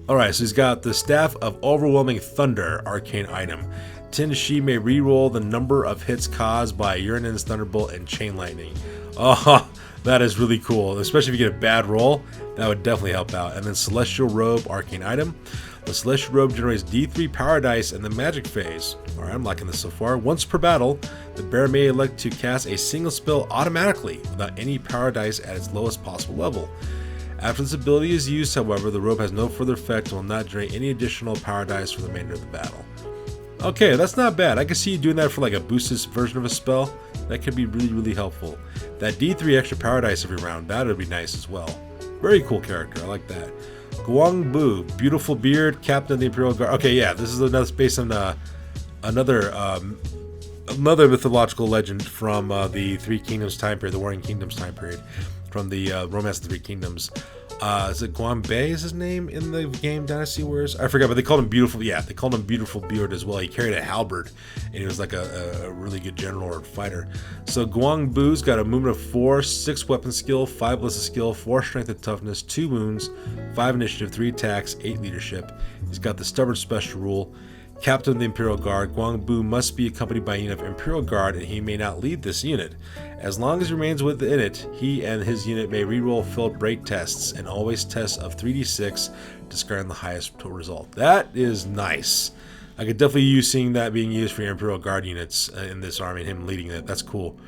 Alright, so he's got the Staff of Overwhelming Thunder, arcane item. Tin Shi may reroll the number of hits caused by Uranus Thunderbolt and Chain Lightning. Oh, that is really cool. Especially if you get a bad roll, that would definitely help out. And then Celestial Robe, arcane item. The Celestial Robe generates D3 power dice in the magic phase. Alright, I'm liking this so far. Once per battle, the bearer may elect to cast a single spell automatically without any power dice at its lowest possible level. After this ability is used, however, the robe has no further effect and will not generate any additional power dice for the remainder of the battle. Okay, that's not bad. I can see you doing that for like a boosted version of a spell. That could be really, really helpful. That D3 extra power dice every round, that would be nice as well. Very cool character, I like that. Guang Bu, beautiful beard, captain of the Imperial Guard. Okay, yeah, this is another based on another mythological legend from the Three Kingdoms time period, the Warring Kingdoms time period, from the Romance of the Three Kingdoms. Is it Guan Bei is his name in the game Dynasty Warriors? I forgot, but they called him Beautiful. Yeah, they called him Beautiful Beard as well. He carried a halberd, and he was like a really good general or fighter. So Guang Bu's got a movement of 4, 6 weapon skill, 5 ballistic skill, 4 strength and toughness, 2 wounds, 5 initiative, 3 attacks, 8 leadership. He's got the Stubborn special rule. Captain of the Imperial Guard, Guang Bu must be accompanied by a unit of Imperial Guard, and he may not lead this unit. As long as he remains within it, he and his unit may reroll filled break tests and always tests of 3d6, discarding the highest total result. That is nice. I could definitely use seeing that being used for your Imperial Guard units in this army, and him leading it. That's cool.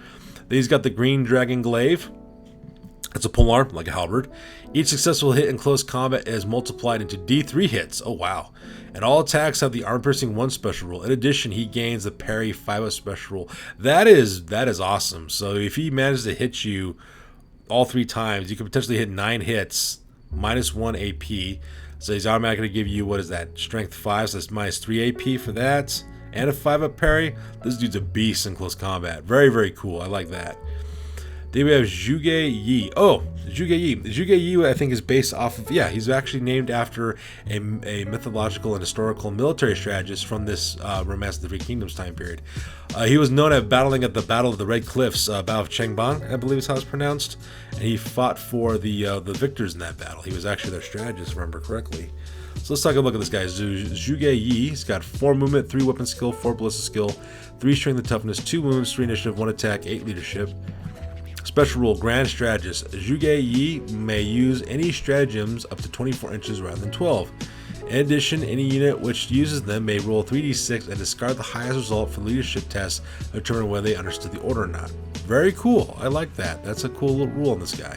Then he's got the Green Dragon Glaive. It's a polearm, like a halberd. Each successful hit in close combat is multiplied into D3 hits. Oh wow. And all attacks have the Armor Piercing 1 special rule. In addition, he gains the Parry 5 special rule. That is awesome. So if he manages to hit you all 3 times, you could potentially hit 9 hits, -1 AP. So he's automatically going to give you, what is that, Strength 5, so that's -3 AP for that. And a 5-up parry. This dude's a beast in close combat. Very, very cool. I like that. Then we have Zhuge Yi. Oh, Zhuge Yi. Zhuge Yi, I think, is based off of, yeah, he's actually named after a mythological and historical military strategist from this Romance of the Three Kingdoms time period. He was known as battling at the Battle of the Red Cliffs, Battle of Chengbang, I believe is how it's pronounced. And he fought for the victors in that battle. He was actually their strategist, if I remember correctly. So let's take a look at this guy. Zhuge Yi. He's got 4 movement, 3 weapon skill, 4 ballistic skill, 3 strength and toughness, 2 wounds, 3 initiative, 1 attack, 8 leadership. Special rule, Grand Strategist. Zhuge Yi may use any stratagems up to 24 inches rather than 12. In addition, any unit which uses them may roll 3d6 and discard the highest result for leadership tests to determine whether they understood the order or not. Very cool. I like that. That's a cool little rule on this guy.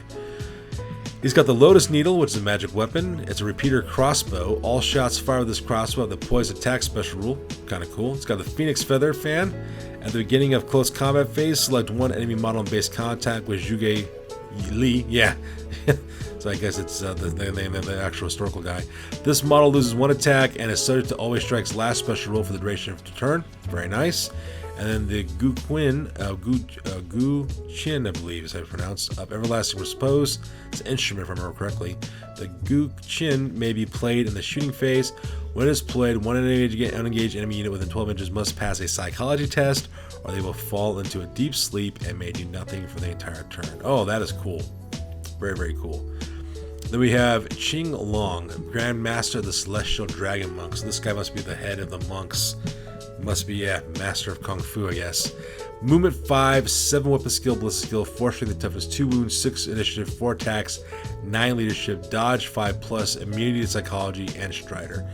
He's got the Lotus Needle, which is a magic weapon. It's a repeater crossbow. All shots fired with this crossbow have the poison attack special rule. Kind of cool. It's got the Phoenix Feather fan. At the beginning of close combat phase, select one enemy model in base contact with Zhuge Li. Yeah. So I guess it's the name of the actual historical guy. This model loses one attack and is subject to always strike's last special roll for the duration of the turn. Very nice. And then the Gu Chin, I believe is how it's pronounced, of Everlasting Repose. It's an instrument, if I remember correctly. The Gu Chin may be played in the shooting phase. When it is played, one unengaged enemy unit within 12 inches must pass a psychology test, or they will fall into a deep sleep and may do nothing for the entire turn. Oh, that is cool. Very, very cool. Then we have Qing Long, Grand Master of the Celestial Dragon Monks. So this guy must be the head of the monks. Must be, yeah, Master of Kung Fu, I guess. Movement 5, 7 weapon skill, ballistic skill, 4 strength and toughness, 2 wounds, 6 initiative, 4 attacks, 9 leadership, dodge 5+, immunity to psychology, and strider.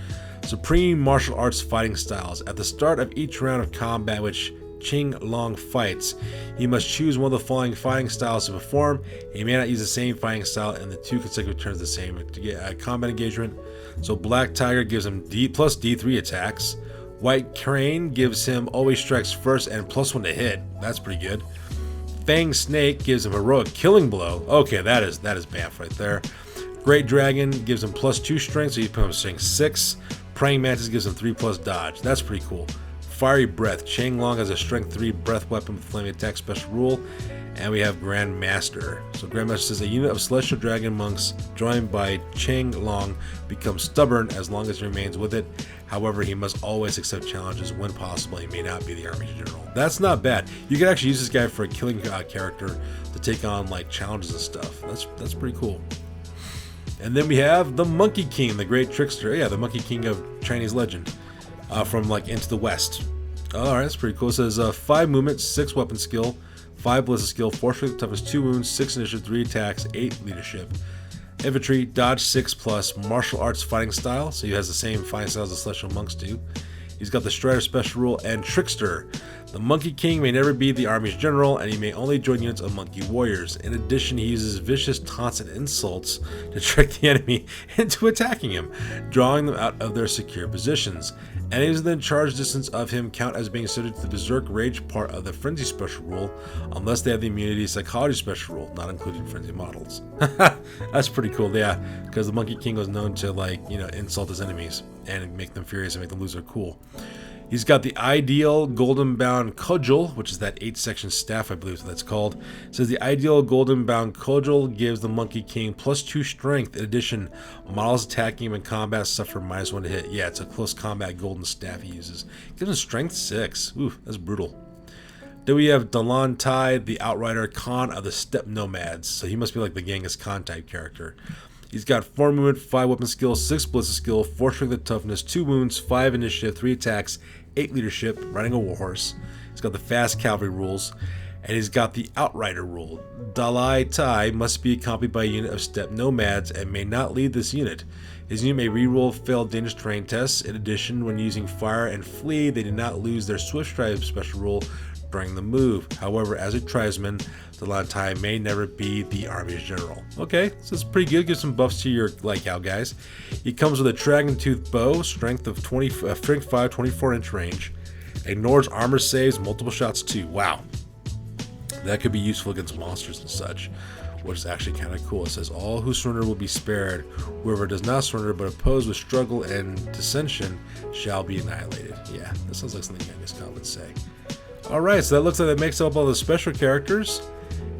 Supreme martial arts fighting styles. At the start of each round of combat which Qing Long fights, he must choose one of the following fighting styles to perform. He may not use the same fighting style in the 2 consecutive turns the same to get combat engagement. So Black Tiger gives him D plus D3 attacks. White Crane gives him always strikes first and +1 to hit. That's pretty good. Fang Snake gives him heroic killing blow. Okay, that is BAMF right there. Great Dragon gives him +2 strength, so you put him strength 6. Praying Mantis gives him 3+ dodge. That's pretty cool. Fiery Breath. Qing Long has a strength 3 breath weapon with flaming attack special rule. And we have Grand Master. So Grand Master says a unit of Celestial Dragon Monks joined by Qing Long becomes stubborn as long as he remains with it. However, he must always accept challenges when possible. He may not be the Army General. That's not bad. You can actually use this guy for a killing character to take on like challenges and stuff. That's pretty cool. And then we have the Monkey King, the Great Trickster. Yeah, the Monkey King of Chinese legend from like Into the West. All right, that's pretty cool. It says 5 movement, 6 weapon skill, 5 ballistic skill, 4 strength toughness, 2 wounds, 6 initiative, 3 attacks, 8 leadership. Infantry, dodge 6+, martial arts fighting style, so he has the same fighting style as the Celestial Monks do. He's got the Strider special rule and Trickster. The Monkey King may never be the Army's general, and he may only join units of monkey warriors. In addition, he uses vicious taunts and insults to trick the enemy into attacking him, drawing them out of their secure positions. Enemies within charge distance of him count as being subject to the Berserk Rage part of the Frenzy special rule, unless they have the Immunity Psychology special rule, not including Frenzy models. That's pretty cool, yeah, because the Monkey King was known to, like, you know, insult his enemies and make them furious and make them lose their cool. He's got the Ideal Golden Bound Cudgel, which is that 8-section staff, I believe is what that's called. It says the Ideal Golden Bound Cudgel gives the Monkey King +2 strength. In addition, models attacking him in combat suffer -1 to hit. Yeah, it's a close combat golden staff he uses. Gives him strength 6. Ooh, that's brutal. Then we have Dalan Tai, the Outrider Khan of the Steppe Nomads. So he must be like the Genghis Khan type character. He's got 4 movement, 5 weapon skill, 6 ballistic skill, 4 strength and toughness, 2 wounds, 5 initiative, 3 attacks, 8 leadership, riding a warhorse. He's got the fast cavalry rules, and he's got the Outrider rule. Dalai Tai must be accompanied by a unit of steppe nomads and may not lead this unit. His unit may reroll failed dangerous terrain tests. In addition, when using fire and flee, they do not lose their swift stride special rule during the move. However, as a tribesman, Dalai Tai may never be the Army's general. Okay, so it's pretty good. Give some buffs to your out guys. He comes with a dragon tooth bow, strength of 5, 24-inch range. Ignores armor saves, multiple shots too. Wow, that could be useful against monsters and such, which is actually kind of cool. It says all who surrender will be spared. Whoever does not surrender but oppose with struggle and dissension shall be annihilated. Yeah, that sounds like something Genghis Khan would say. Alright, so that looks like that makes up all the special characters.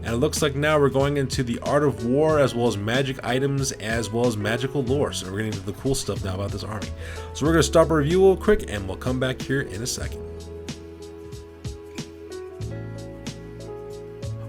And it looks like now we're going into the art of war, as well as magic items, as well as magical lore. So we're getting into the cool stuff now about this army. So we're going to stop our review real quick, and we'll come back here in a second.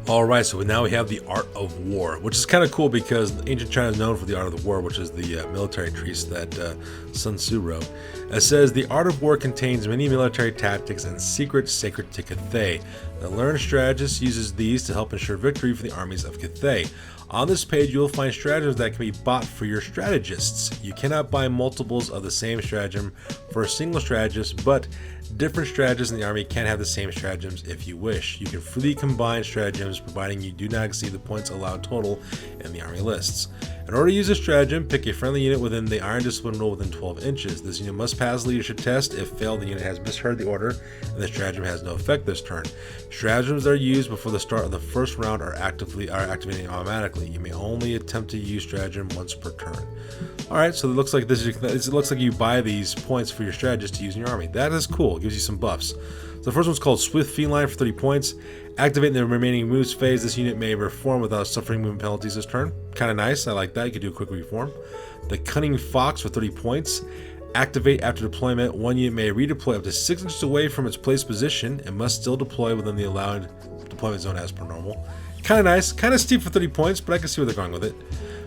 Alright, so now we have the art of war, which is kind of cool because ancient China is known for the art of the war, which is the military treatise that Sun Tzu wrote. It says the art of war contains many military tactics and secrets sacred to Cathay. The learned strategist uses these to help ensure victory for the armies of Cathay. On this page, you will find stratagems that can be bought for your strategists. You cannot buy multiples of the same stratagem for a single strategist, but different strategists in the army can have the same stratagems if you wish. You can freely combine stratagems providing you do not exceed the points allowed total in the army lists. In order to use this stratagem, pick a friendly unit within the Iron Discipline rule within 12 inches. This unit must pass the leadership test. If failed, the unit has misheard the order, and the stratagem has no effect this turn. Stratagems that are used before the start of the first round are activating automatically. You may only attempt to use stratagem once per turn. Alright, so it looks like it looks like you buy these points for your strategist to use in your army. That is cool. It gives you some buffs. So the first one's called Swift Feline for 30 points. Activate in the remaining moves phase. This unit may reform without suffering movement penalties this turn. Kind of nice. I like that. You could do a quick reform. The Cunning Fox for 30 points. Activate after deployment. One unit may redeploy up to 6 inches away from its placed position and must still deploy within the allowed deployment zone as per normal. Kind of nice. Kind of steep for 30 points, but I can see where they're going with it.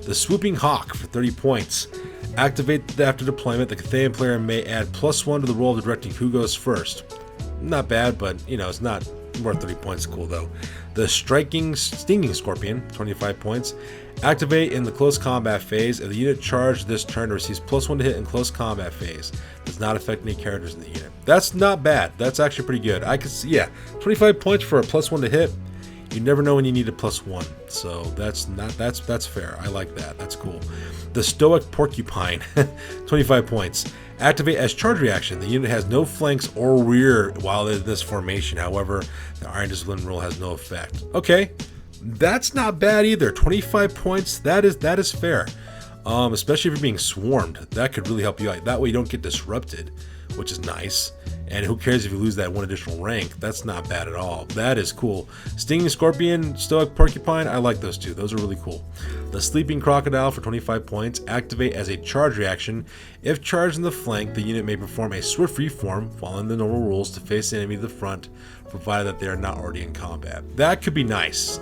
The Swooping Hawk for 30 points. Activate after deployment. The Cathay player may add +1 to the roll of directing who goes first. Not bad, but you know, it's not worth 30 points. Cool though. The Stinging Scorpion, 25 points. Activate in the close combat phase. If the unit charged this turn receives +1 to hit in close combat phase, does not affect any characters in the unit. That's not bad. That's actually pretty good. I could see, yeah, 25 points for a +1 to hit. You never know when you need a +1, so that's fair. I like that. That's cool. The Stoic Porcupine, 25 points. Activate as charge reaction. The unit has no flanks or rear while in this formation. However, the Iron Discipline rule has no effect. Okay, that's not bad either. 25 points. That is fair. Especially if you're being swarmed. That could really help you out. That way you don't get disrupted, which is nice. And who cares if you lose that one additional rank? That's not bad at all. That is cool. Stinging Scorpion, Stoic Porcupine, I like those two. Those are really cool. The Sleeping Crocodile for 25 points. Activate as a charge reaction. If charged in the flank, the unit may perform a swift reform, following the normal rules, to face the enemy to the front, provided that they are not already in combat. That could be nice.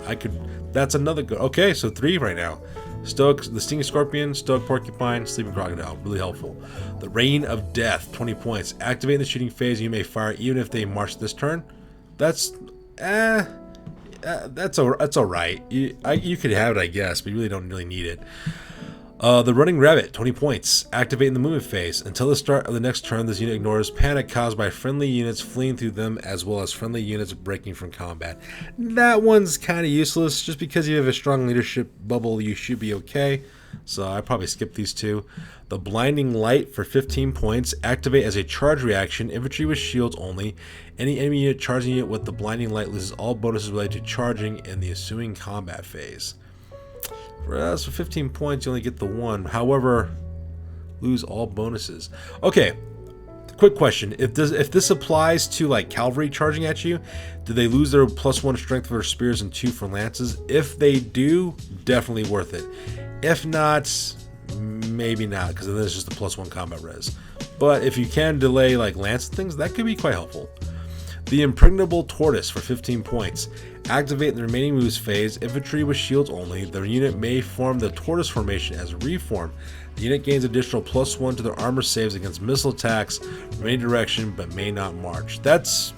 That's another good. Okay, so 3 right now. The Stinging Scorpion, Stoic Porcupine, Sleeping Crocodile. Really helpful. The Rain of Death, 20 points. Activate in the shooting phase. You may fire even if they march this turn. That's alright. You could have it, I guess, but you really don't need it. The Running Rabbit, 20 points. Activate in the movement phase. Until the start of the next turn, this unit ignores panic caused by friendly units fleeing through them, as well as friendly units breaking from combat. That one's kind of useless. Just because you have a strong leadership bubble, you should be okay. So I probably skip these two. The Blinding Light for 15 points. Activate as a charge reaction. Infantry with shields only. Any enemy unit charging it with the Blinding Light loses all bonuses related to charging in the ensuing combat phase. For 15 points, you only get the 1. However, lose all bonuses. Okay, quick question. If this applies to like cavalry charging at you, do they lose their +1 strength for spears and 2 for lances? If they do, definitely worth it. If not, maybe not, because then it's just the +1 combat res. But if you can delay like lance things, that could be quite helpful. The Impregnable Tortoise for 15 points. Activate in the remaining moves phase. Infantry with shields only. The unit may form the tortoise formation as a reform. The unit gains additional +1 to their armor saves against missile attacks from any direction, but may not march. That's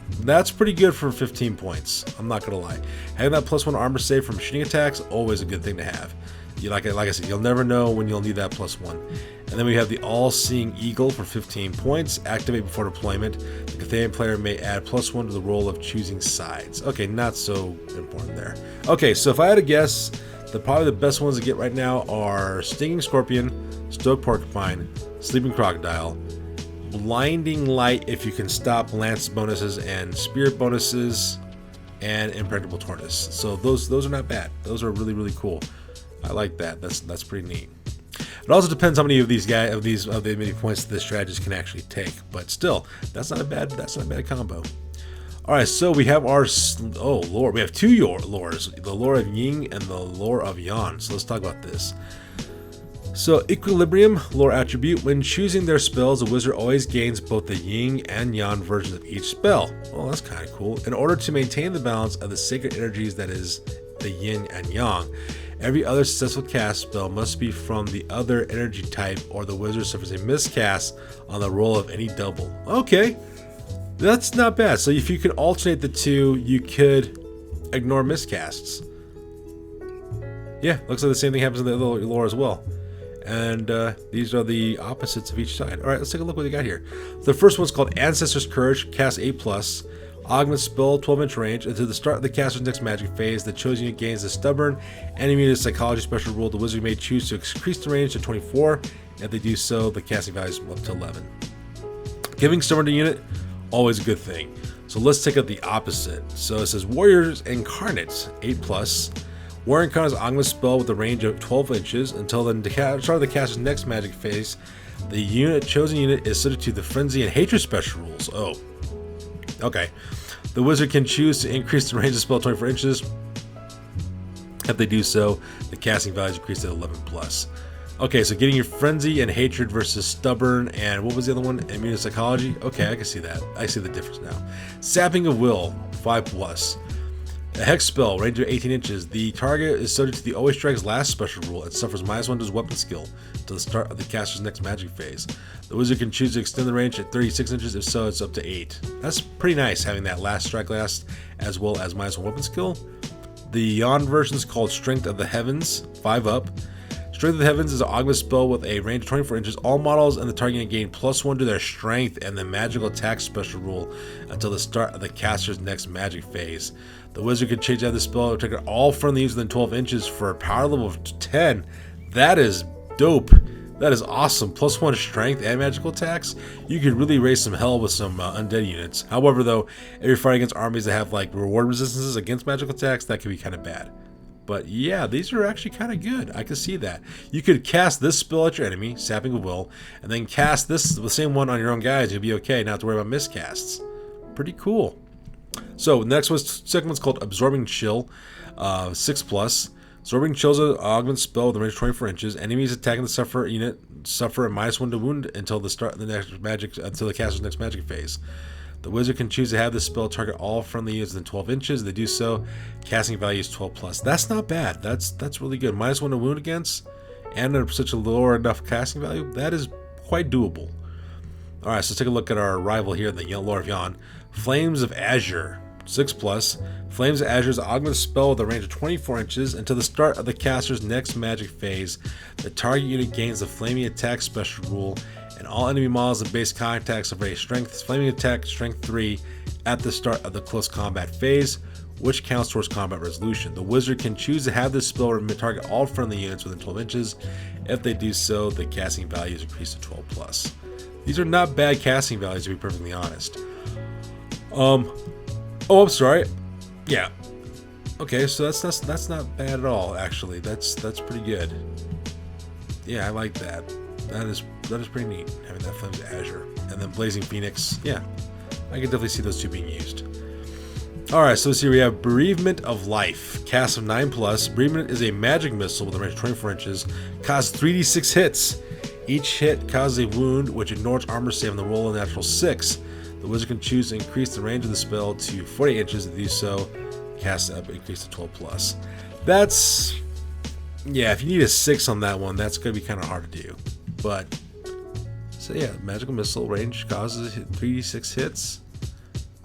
pretty good for 15 points. I'm not gonna lie. Having that +1 armor save from shooting attacks, always a good thing to have. Like I said, you'll never know when you'll need that +1. And then we have the All-Seeing Eagle for 15 points. Activate before deployment. The Cathay player may add +1 to the roll of choosing sides. Okay, not so important there. Okay, so if I had to guess, probably the best ones to get right now are Stinging Scorpion, Stoic Porcupine, Sleeping Crocodile, Blinding Light if you can stop lance bonuses and spirit bonuses, and Impregnable Tortoise. So those are not bad. Those are really, really cool. I like that. That's pretty neat. It also depends how many of the many points this strategist can actually take, but still, that's not a bad combo. All right, so we have our lore. We have 2 lores: the lore of Ying and the lore of Yang. So let's talk about this. So Equilibrium lore attribute: when choosing their spells, the wizard always gains both the Ying and Yang versions of each spell. Well, that's kind of cool. In order to maintain the balance of the sacred energies that is the Yin and Yang, every other successful cast spell must be from the other energy type, or the wizard suffers a miscast on the roll of any double. Okay, that's not bad. So if you can alternate the two, you could ignore miscasts. Yeah, looks like the same thing happens in the other lore as well. And these are the opposites of each side. All right, let's take a look what we got here. The first one's called Ancestor's Courage, cast 8+. Augment spell, 12-inch range. Until the start of the caster's next magic phase, the chosen unit gains the stubborn enemy unit psychology special rule. The wizard may choose to increase the range to 24. If they do so, the casting value is up to 11. Giving stubborn to unit, always a good thing. So let's take out the opposite. So it says Warriors Incarnate, 8+. Warrior Incarnate is an augment spell with a range of 12 inches. Until the start of the caster's next magic phase, the chosen unit is subject to the Frenzy and Hatred special rules. Oh, okay. The wizard can choose to increase the range of the spell 24 inches. If they do so, the casting value is increased to 11+. Okay, so getting your Frenzy and Hatred versus Stubborn, and what was the other one? Immune Psychology? Okay, I can see that. I see the difference now. Sapping of Will, 5+. A Hex spell, range of 18 inches. The target is subject to the Always Strikes Last special rule. It suffers -1 to his weapon skill until the start of the caster's next magic phase. The wizard can choose to extend the range at 36 inches. If so, it's up to 8. That's pretty nice, having that last strike last as well as -1 weapon skill. The Yawn version is called Strength of the Heavens, 5 up. Strength of the Heavens is an augment spell with a range of 24 inches. All models and the target gain +1 to their strength and the magical attack special rule until the start of the caster's next magic phase. The wizard can change out the spell to target all friendly units within 12 inches for a power level of 10. That is dope. That is awesome. +1 strength and magical attacks. You could really raise some hell with some undead units. However, though, if you're fighting against armies that have like reward resistances against magical attacks, that can be kind of bad. But yeah, these are actually kind of good. I can see that. You could cast this spell at your enemy, Sapping of Will, and then cast the same one on your own guys. You'll be okay. Not to worry about miscasts. Pretty cool. So next second one's called Absorbing Chill, 6+. Absorbing Chill is an augment spell with a range of 24 inches. Enemies attacking the sufferer unit suffer a -1 to wound until the start of the until the caster's next magic phase. The wizard can choose to have this spell target all friendly units within 12 inches. If they do so, casting value is 12+. That's not bad. That's really good. -1 to wound against, and such a lower enough casting value. That is quite doable. All right, so let's take a look at our rival here, the Lord of Yawn. Flames of Azure, 6+. Flames of Azure is an augment spell with a range of 24 inches. Until the start of the caster's next magic phase, the target unit gains the Flaming Attack special rule, and all enemy models of base contacts of a Flaming Attack Strength 3 at the start of the close combat phase, which counts towards combat resolution. The wizard can choose to have this spell target all friendly units within 12 inches. If they do so, the casting value is increased to 12+. These are not bad casting values, to be perfectly honest. Oh, I'm sorry. Yeah. Okay, so that's not bad at all. Actually, that's pretty good. Yeah, I like that. That is pretty neat, having that Flames of Azure. And then Blazing Phoenix. Yeah, I can definitely see those two being used. Alright, so let's see, we have Bereavement of Life. Cast of 9+. Bereavement is a magic missile with a range of 24 inches. Costs 3d6 hits. Each hit causes a wound, which ignores armor save on the roll of natural 6. The wizard can choose to increase the range of the spell to 40 inches. To do so, cast up, increase to 12+. That's... yeah, if you need a 6 on that one, that's going to be kind of hard to do. But, so yeah, magical missile range causes 3d6 hits,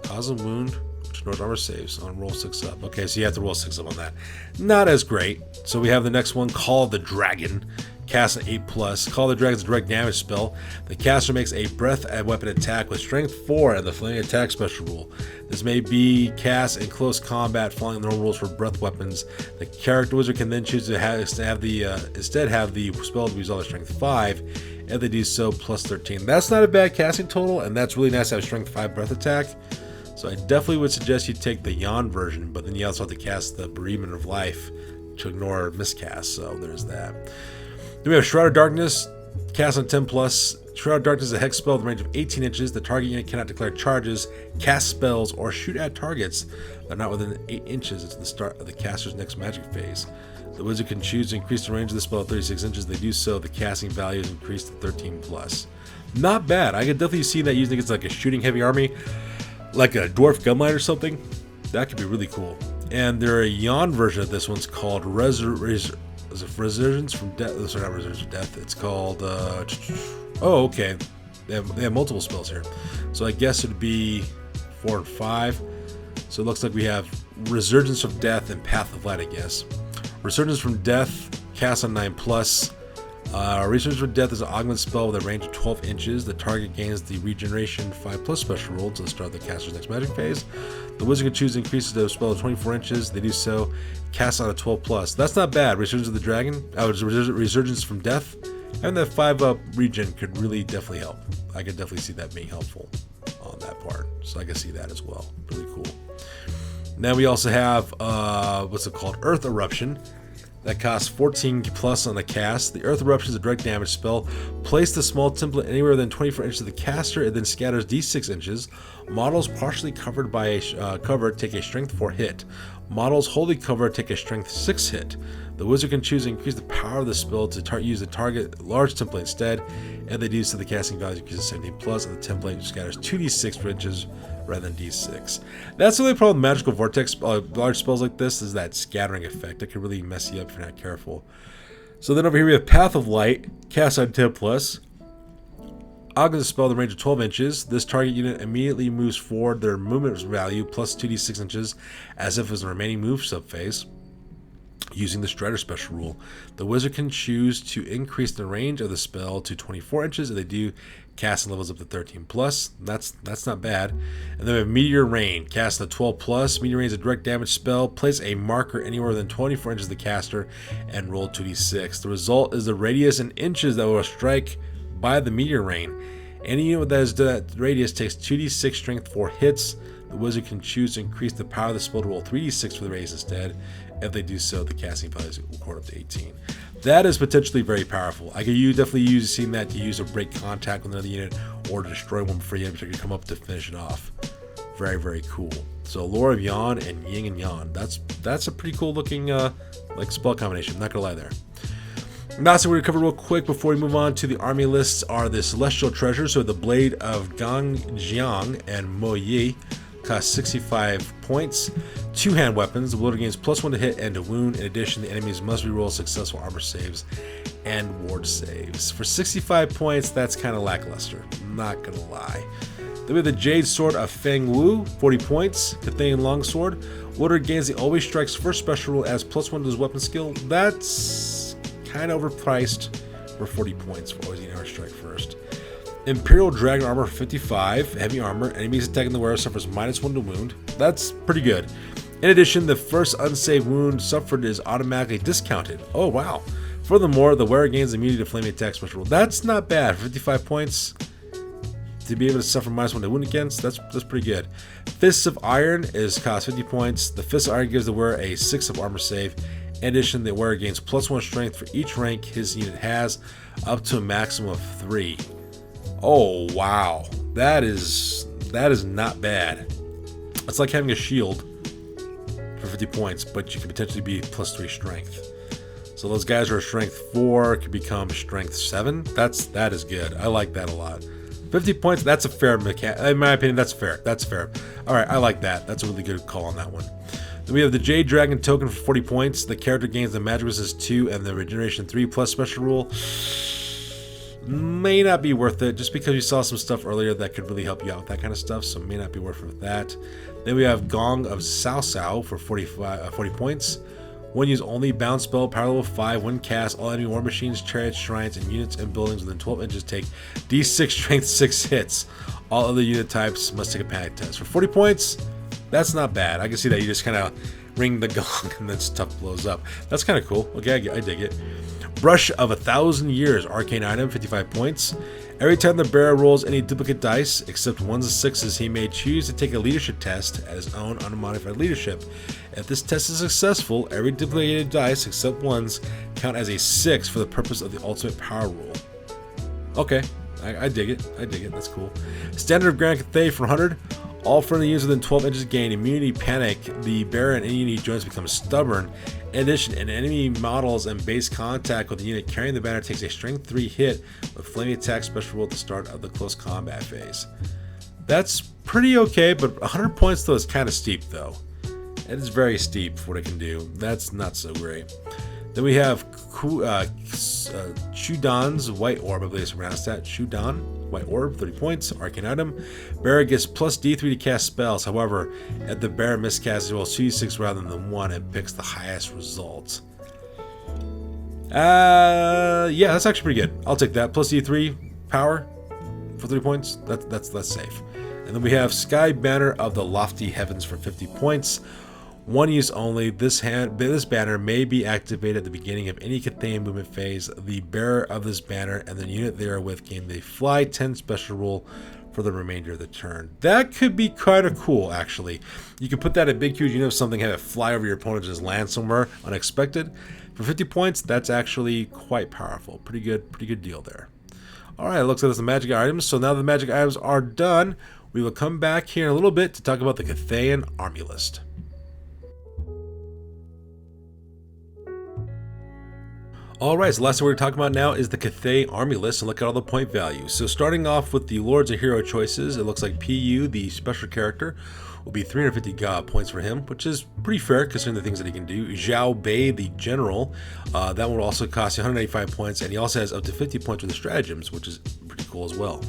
causes a wound, which ignores armor saves on roll 6 up. Okay, so you have to roll 6 up on that. Not as great. So we have the next one, Call of the Dragon. Cast an 8+. Call of the Dragon is a direct damage spell. The caster makes a breath and weapon attack with strength 4 and the Flaming Attack special rule. This may be cast in close combat, following the normal rules for breath weapons. The character wizard can then choose to instead have the spell to resolve at strength 5. If they do so, +13. That's not a bad casting total, and that's really nice to have strength 5 breath attack. So I definitely would suggest you take the Yawn version, but then you also have to cast the Bereavement of Life to ignore miscast. So there's that. Then we have Shroud of Darkness, cast on 10+. Shroud of Darkness is a hex spell with a range of 18 inches. The target unit cannot declare charges, cast spells, or shoot at targets that are not within 8 inches until the start of the caster's next magic phase. The wizard can choose to increase the range of the spell to 36 inches. If they do so, the casting value is increased to 13+. Not bad. I could definitely see that using against like a shooting heavy army, like a dwarf gunline or something. That could be really cool. And there are a Yawn version of this one's called Resurgence from Death. Sorry, not Resurgence from Death. It's called. Oh, okay. They have multiple spells here, so I guess it'd be 4 and 5. So it looks like we have Resurgence from Death and Path of Light. I guess Resurgence from Death, cast on 9+. Research for Death is an augment spell with a range of 12 inches. The target gains the Regeneration 5+ special roll to the start of the caster's next magic phase. The wizard can choose to increase the spell to 24 inches. They do so, cast on a 12+. That's not bad. Resurgence of the Dragon, Resurgence from Death, and that 5-up regen could really definitely help. I could definitely see that being helpful on that part. So I can see that as well. Really cool. Then we also have, what's it called? Earth Eruption. That costs 14+ on the cast. The Earth Eruption is a direct damage spell. Place the small template anywhere within 24 inches of the caster. It then scatters d6 inches. Models partially covered by a cover take a strength 4 hit. Models wholly covered take a strength 6 hit. The wizard can choose to increase the power of the spell to use the target large template instead, and they do so the casting value increases 17+, and the template scatters 2d6 for inches rather than d6. That's the only problem with magical vortex large spells like this, is that scattering effect. That can really mess you up if you're not careful. So then over here we have Path of Light, cast on 10+. Augment spell in the range of 12 inches. This target unit immediately moves forward their movement value plus 2d6 inches as if it was the remaining move subphase. Using the Strider special rule, the wizard can choose to increase the range of the spell to 24 inches, and they do casting levels up to 13+. That's not bad. And then we have Meteor Rain, cast at 12+. Meteor Rain is a direct damage spell. Place a marker anywhere within 24 inches of the caster and roll 2d6. The result is the radius in inches that will strike by the Meteor Rain. Any unit that is that radius takes 2d6 strength 4 hits. The wizard can choose to increase the power of the spell to roll 3d6 for the radius instead. If they do so, the casting values will record up to 18. That is potentially very powerful. I could definitely use seeing that to use to break contact with another unit or destroy one before you can come up to finish it off. Very, very cool. So Lore of Yon and Yin and Yang. That's a pretty cool looking like spell combination. I'm not gonna lie there. Last thing we're going to cover real quick before we move on to the army lists are the Celestial Treasures. So the Blade of Gangjiang and Mo Yi cost 65 points. Two-hand weapons. The wielder gains +1 to hit and to wound. In addition, the enemies must reroll successful armor saves and ward saves. For 65 points, that's kind of lackluster. I'm not going to lie. Then we have the Jade Sword of Feng Wu, 40 points. Cathay Longsword. Wielder gains the Always Strikes first special rule as +1 to his weapon skill. That's kind of overpriced for 40 points for always getting our strike first. Imperial Dragon Armor 55, heavy armor. Enemies attacking the wearer suffers -1 to wound. That's pretty good. In addition, the first unsaved wound suffered is automatically discounted. Oh wow. Furthermore, the wearer gains immunity to flaming attack special rule. That's not bad. 55 points to be able to suffer -1 to wound against. That's pretty good. Fists of Iron is cost 50 points. The Fist of Iron gives the wearer a 6 of armor save. In addition, the wearer gains +1 strength for each rank his unit has, up to a maximum of 3. Oh wow, that is not bad. It's like having a shield for 50 points, but you could potentially be +3 strength. So those guys are strength 4 could become strength 7. That is good. I like that a lot. 50 points. That's a fair mechanic. In my opinion, that's fair. That's fair. All right, I like that. That's a really good call on that one. Then we have the Jade Dragon token for 40 points. The character gains the magic resist 2 and the regeneration 3+ special rule. May not be worth it, just because you saw some stuff earlier that could really help you out with that kind of stuff, so may not be worth it with that. Then we have Gong of Cao Cao for 40 points. One use only bound spell, power level 5. When cast, all enemy war machines, chariots, shrines, and units and buildings within 12 inches take d6 strength 6 hits. All other unit types must take a panic test. For 40 points, that's not bad. I can see that you just kind of ring the gong and then stuff blows up. That's kind of cool. Okay, I dig it. Brush of 1,000 Years, arcane item, 55 points. Every time the bearer rolls any duplicate dice, except 1s and 6s, he may choose to take a leadership test at his own unmodified leadership. If this test is successful, every duplicated dice, except 1s, count as a 6 for the purpose of the ultimate power rule. Okay, I dig it. I dig it. That's cool. Standard of Grand Cathay for 100. All friendly units within 12 inches gain immunity panic. The bearer and any unit he joins becomes stubborn. In addition, an enemy models and base contact with the unit carrying the banner takes a strength 3 hit with flaming attack special rule at the start of the close combat phase. That's pretty okay, but 100 points though is kind of steep though. It is very steep for what it can do. That's not so great. Then we have Chudan's White Orb, I believe it's pronounced that. Chudan, White Orb, 30 points, arcane item. Bearer gets plus D3 to cast spells. However, if the bearer miscasts, he rolls 2d6 rather than 1 and picks the highest result. Yeah, that's actually pretty good. I'll take that. Plus E3 power for 3 points. That's safe. And then we have Sky Banner of the Lofty Heavens for 50 points. One use only. This banner may be activated at the beginning of any Cathay movement phase. The bearer of this banner and the unit they are with gain the Fly 10 special rule for the remainder of the turn. That could be kind of cool, actually. You can put that in big huge unit of something, have it fly over your opponent, just land somewhere unexpected. For 50 points, that's actually quite powerful. Pretty good deal there. Alright, looks like there's the magic items. So now the magic items are done, we will come back here in a little bit to talk about the Cathay Army list. Alright, so the last thing we're going to talk about now is the Cathay Army list, and look at all the point values. So starting off with the Lords of Hero choices, it looks like PU, the special character, will be 350 points for him, which is pretty fair considering the things that he can do. Zhao Bei, the general, that one will also cost you 195 points, and he also has up to 50 points with the stratagems, which is pretty cool as well.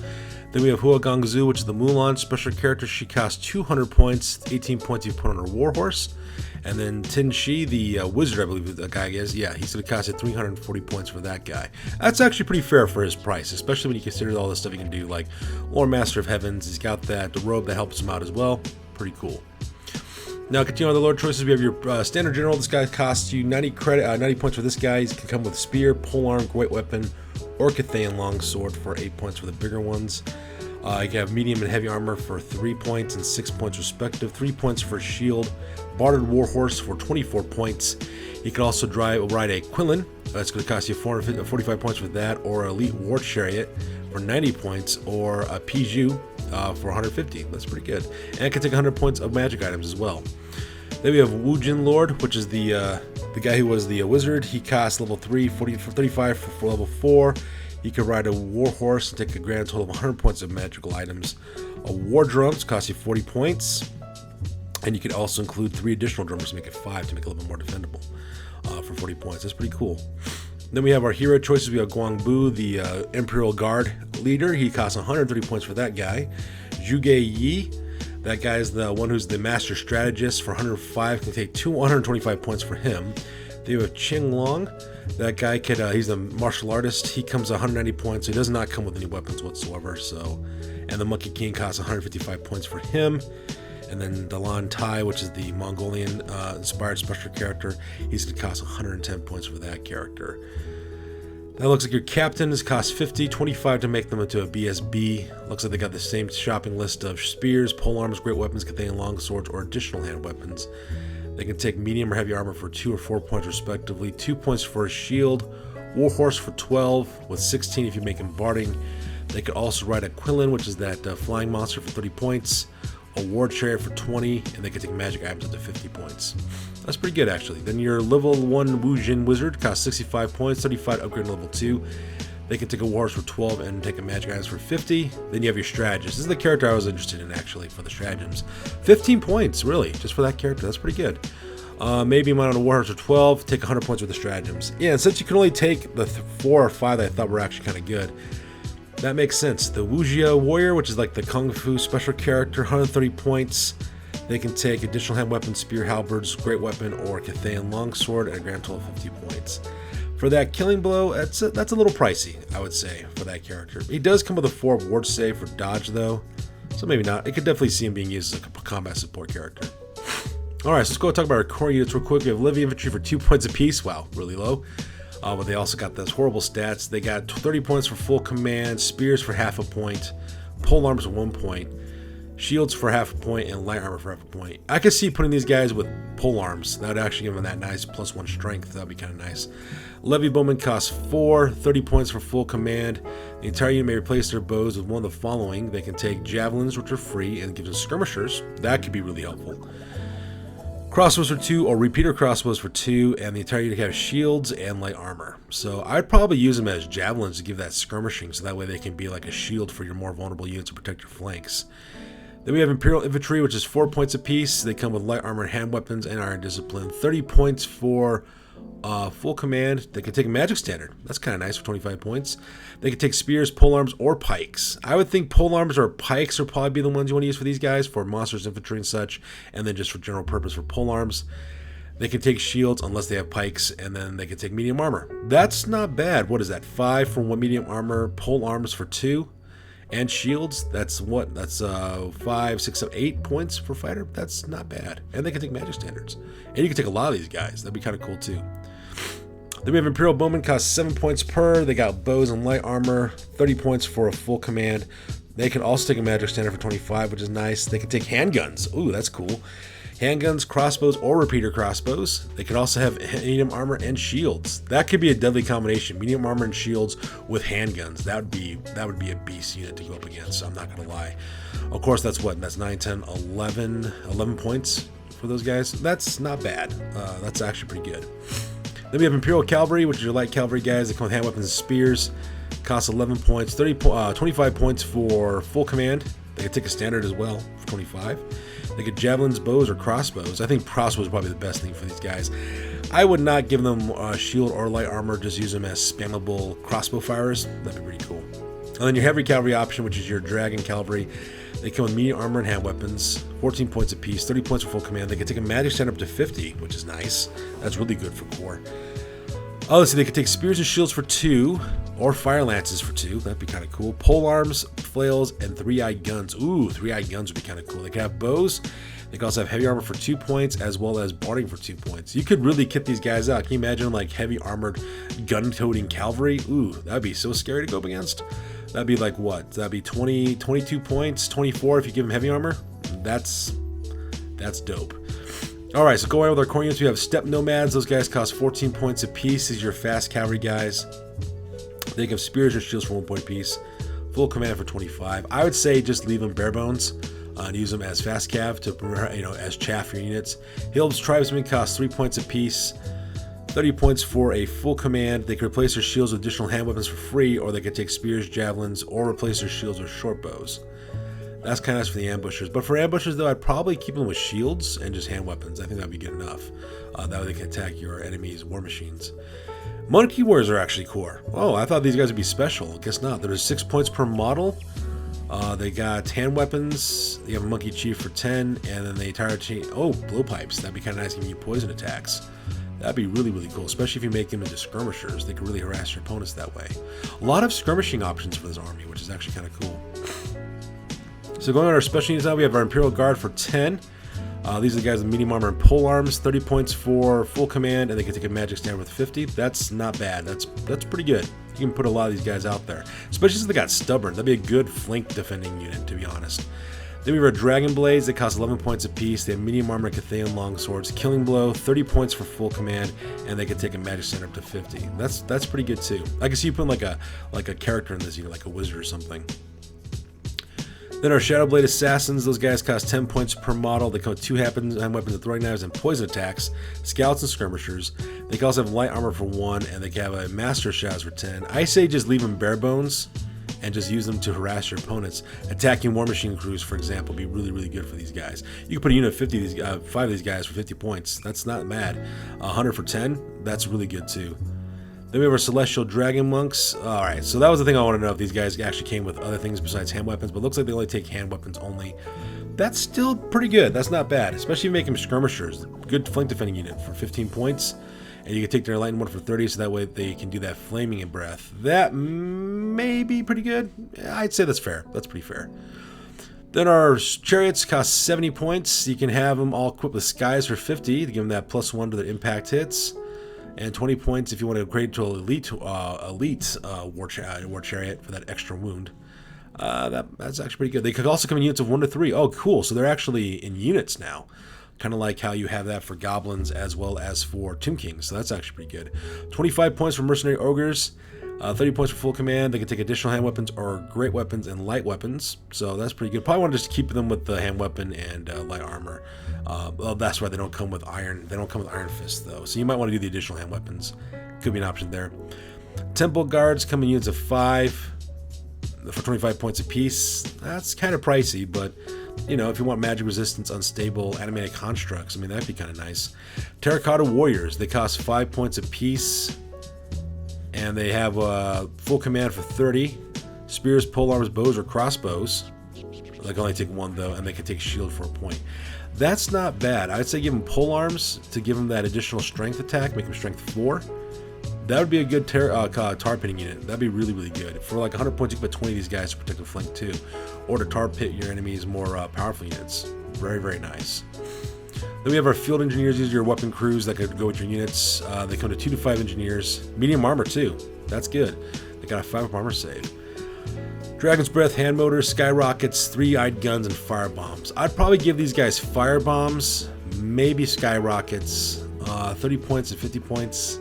Then we have Hua Gongzu, which is the Mulan special character. She costs 200 points, 18 points if you put on her warhorse. And then Tin Shi, the wizard, I believe the guy is. Yeah, he's going to cost you 340 points for that guy. That's actually pretty fair for his price, especially when you consider all the stuff he can do, like Lord Master of Heavens. He's got the robe that helps him out as well. Pretty cool. Now, continuing on the Lord choices, we have your standard general. This guy costs you 90 points for this guy. He can come with spear, polearm, great weapon, or Cathayan longsword for 8 points for the bigger ones. You can have medium and heavy armor for 3 points and 6 points respective. 3 points for shield. Bartered warhorse for 24 points. You can also ride a Quinlan. That's going to cost you 445 points for that, or elite war chariot for 90 points, or a Piju for 150. That's pretty good. And it can take 100 points of magic items as well. Then we have Wujin Lord, which is the guy who was the wizard. He costs level 3, 35 for level 4. He can ride a warhorse and take a grand total of 100 points of magical items. A war drums cost you 40 points. And you can also include 3 additional drummers to make it 5 to make it a little bit more defendable for 40 points. That's pretty cool. Then we have our hero choices. We have Guangbu, the Imperial Guard leader. He costs 130 points for that guy. Zhuge Yi, that guy is the one who's the master strategist for 105. Can take 125 points for him. Then we have Qing Long. That guy he's the martial artist. He comes 190 points. So he does not come with any weapons whatsoever. And the Monkey King costs 155 points for him. And then Dalan Tai, which is the Mongolian inspired special character, he's going to cost 110 points for that character. That looks like your captains cost 50, 25 to make them into a BSB. Looks like they got the same shopping list of spears, polearms, great weapons, Cathayan longswords, or additional hand weapons. They can take medium or heavy armor for 2 or 4 points respectively, 2 points for a shield, warhorse for 12, with 16 if you make him barding. They could also ride a Quinlan, which is that flying monster, for 30 points. A war chariot for 20, and they can take magic items up to 50 points. That's pretty good, actually. Then your level 1 Wujin wizard costs 65 points, 35 upgrade to level 2. They can take a warhorse for 12 and take a magic items for 50. Then you have your strategist. This is the character I was interested in, actually, for the stratagems. 15 points, really, just for that character. That's pretty good. Maybe mine on a warhorse for 12, take 100 points with the stratagems. Yeah, and since you can only take the 4 or 5 that I thought were actually kind of good, that makes sense. The Wujia Warrior, which is like the Kung Fu special character, 130 points. They can take additional hand weapons, spear, halberds, great weapon, or Cathayan longsword at a grand total of 50 points. For that killing blow, that's a little pricey, I would say, for that character. He does come with a 4 ward save for dodge, though, so maybe not. I could definitely see him being used as a combat support character. Alright, so let's go talk about our core units real quick. We have Livy Infantry for 2 points apiece. Wow, really low. But they also got those horrible stats. They got 30 points for full command, spears for half a point, pole arms for 1 point, shields for half a point, and light armor for half a point. I could see putting these guys with pole arms. That would actually give them that nice +1 strength. That would be kind of nice. Levy bowmen cost 4, 30 points for full command. The entire unit may replace their bows with one of the following. They can take javelins, which are free, and give them skirmishers. That could be really helpful. Crossbows for 2, or repeater crossbows for 2, and the entire unit have shields and light armor. So I'd probably use them as javelins to give that skirmishing, so that way they can be like a shield for your more vulnerable units to protect your flanks. Then we have Imperial Infantry, which is 4 points apiece. They come with light armor, hand weapons, and iron discipline. 30 points for full command. They can take a magic standard. That's kind of nice for 25 points. They can take spears, polearms, or pikes. I would think polearms or pikes would probably be the ones you want to use for these guys, for monsters, infantry, and such, and then just for general purpose for polearms. They can take shields unless they have pikes, and then they can take medium armor. That's not bad. What is that? 5 for 1 medium armor, pole arms for 2, and shields. That's what? That's 5, 6, 7, 8 points for fighter. That's not bad. And they can take magic standards. And you can take a lot of these guys. That'd be kind of cool too. Then we have Imperial Bowmen, cost 7 points per. They got bows and light armor, 30 points for a full command. They can also take a magic standard for 25, which is nice. They can take handguns. Ooh, that's cool. Handguns, crossbows, or repeater crossbows. They could also have medium armor and shields. That could be a deadly combination. Medium armor and shields with handguns. That would be a beast unit to go up against. I'm not gonna lie. Of course, that's what? That's 9, 10, 11 points for those guys. That's not bad. That's actually pretty good. Then we have Imperial Cavalry, which is your light cavalry guys. They come with hand weapons and spears. Costs 11 points, 25 points for full command. They could take a standard as well for 25. They get javelins, bows, or crossbows. I think crossbows are probably the best thing for these guys. I would not give them shield or light armor, just use them as spammable crossbow firers. That'd be pretty cool. And then your heavy cavalry option, which is your dragon cavalry. They come with medium armor and hand weapons, 14 points apiece, 30 points for full command. They can take a magic standard up to 50, which is nice. That's really good for core. Oh, let's see, they could take spears and shields for 2, or fire lances for 2. That'd be kind of cool. Pole arms, flails, and 3-eyed guns. Ooh, 3-eyed guns would be kind of cool. They could have bows. They could also have heavy armor for 2 points, as well as barding for 2 points. You could really kit these guys out. Can you imagine like heavy armored gun-toting cavalry? Ooh, that'd be so scary to go up against. That'd be like what? That'd be 20, 22 points, 24 if you give them heavy armor. That's dope. All right, so going on with our core units, we have Steppe Nomads. Those guys cost 14 points apiece. These are your fast cavalry guys. They give spears or shields for 1 point apiece. Full command for 25. I would say just leave them bare bones and use them as fast cav to, as chaff for your units. Hill's Tribesmen cost 3 points apiece. 30 points for a full command. They can replace their shields with additional hand weapons for free, or they could take spears, javelins, or replace their shields with short bows. That's kind of nice for the ambushers. But for ambushers, though, I'd probably keep them with shields and just hand weapons. I think that'd be good enough. That way they can attack your enemy's war machines. Monkey Warriors are actually core. Oh, I thought these guys would be special. Guess not. There's 6 points per model. They got hand weapons. You have a Monkey Chief for 10, and then the entire team. Oh, blowpipes. That'd be kind of nice giving you poison attacks. That'd be really, really cool, especially if you make them into skirmishers. They can really harass your opponents that way. A lot of skirmishing options for this army, which is actually kind of cool. So going on our special units now, we have our Imperial Guard for 10. These are the guys with medium armor and pole arms, 30 points for full command, and they can take a magic standard with 50. That's not bad. That's pretty good. You can put a lot of these guys out there, especially since they got stubborn. That'd be a good flank defending unit, to be honest. Then we have our Dragon Blades. They cost 11 points apiece. They have medium armor, Cathay longswords, killing blow, 30 points for full command, and they can take a magic standard up to 50. That's pretty good too. I can see you putting like a character in this unit, like a wizard or something. Then our Shadowblade Assassins, those guys cost 10 points per model. They come with 2 hand weapons and throwing knives and poison attacks, scouts and skirmishers. They can also have light armor for 1, and they can have a Master Shadows for 10. I say just leave them bare bones and just use them to harass your opponents. Attacking war machine crews, for example, would be really, really good for these guys. You can put a unit of 5 of these guys for 50 points. That's not bad. 100 for 10, that's really good too. Then we have our Celestial Dragon Monks. Alright, so that was the thing I wanted to know if these guys actually came with other things besides hand weapons, but it looks like they only take hand weapons only. That's still pretty good. That's not bad, especially if you make them skirmishers. Good flank defending unit for 15 points, and you can take their lightning one for 30, so that way they can do that flaming in breath. That may be pretty good. I'd say that's fair. That's pretty fair. Then our Chariots cost 70 points. You can have them all equipped with Skies for 50 to give them that +1 to their impact hits. And 20 points if you want to upgrade to elite war chariot for that extra wound. That's actually pretty good. They could also come in units of 1 to 3. Oh, cool. So they're actually in units now. Kind of like how you have that for goblins as well as for Tomb Kings. So that's actually pretty good. 25 points for Mercenary Ogres. 30 points for full command. They can take additional hand weapons or great weapons and light weapons. So that's pretty good. Probably want to just keep them with the hand weapon and light armor. Well, that's why they don't come with iron. They don't come with Iron Fist though. So you might want to do the additional hand weapons. Could be an option there. Temple Guards come in units of 5 for 25 points apiece. That's kind of pricey, but if you want magic resistance, unstable, animated constructs, I mean that'd be kind of nice. Terracotta Warriors. They cost 5 points apiece. And they have full command for 30. Spears, polearms, bows, or crossbows. Like only take 1 though, and they can take shield for a point. That's not bad. I'd say give him pole arms to give him that additional strength attack, make him strength 4. That would be a good tar pitting unit. That'd be really, really good. For like 100 points, you can put 20 of these guys to protect the flank too. Or to tar pit your enemies' more powerful units. Very, very nice. Then we have our field engineers. These are your weapon crews that could go with your units. They come to 2 to 5 engineers. Medium armor too. That's good. They got a 5 armor save. Dragon's Breath, hand motors, skyrockets, 3-eyed guns, and fire bombs. I'd probably give these guys fire bombs, maybe skyrockets, 30 points and 50 points.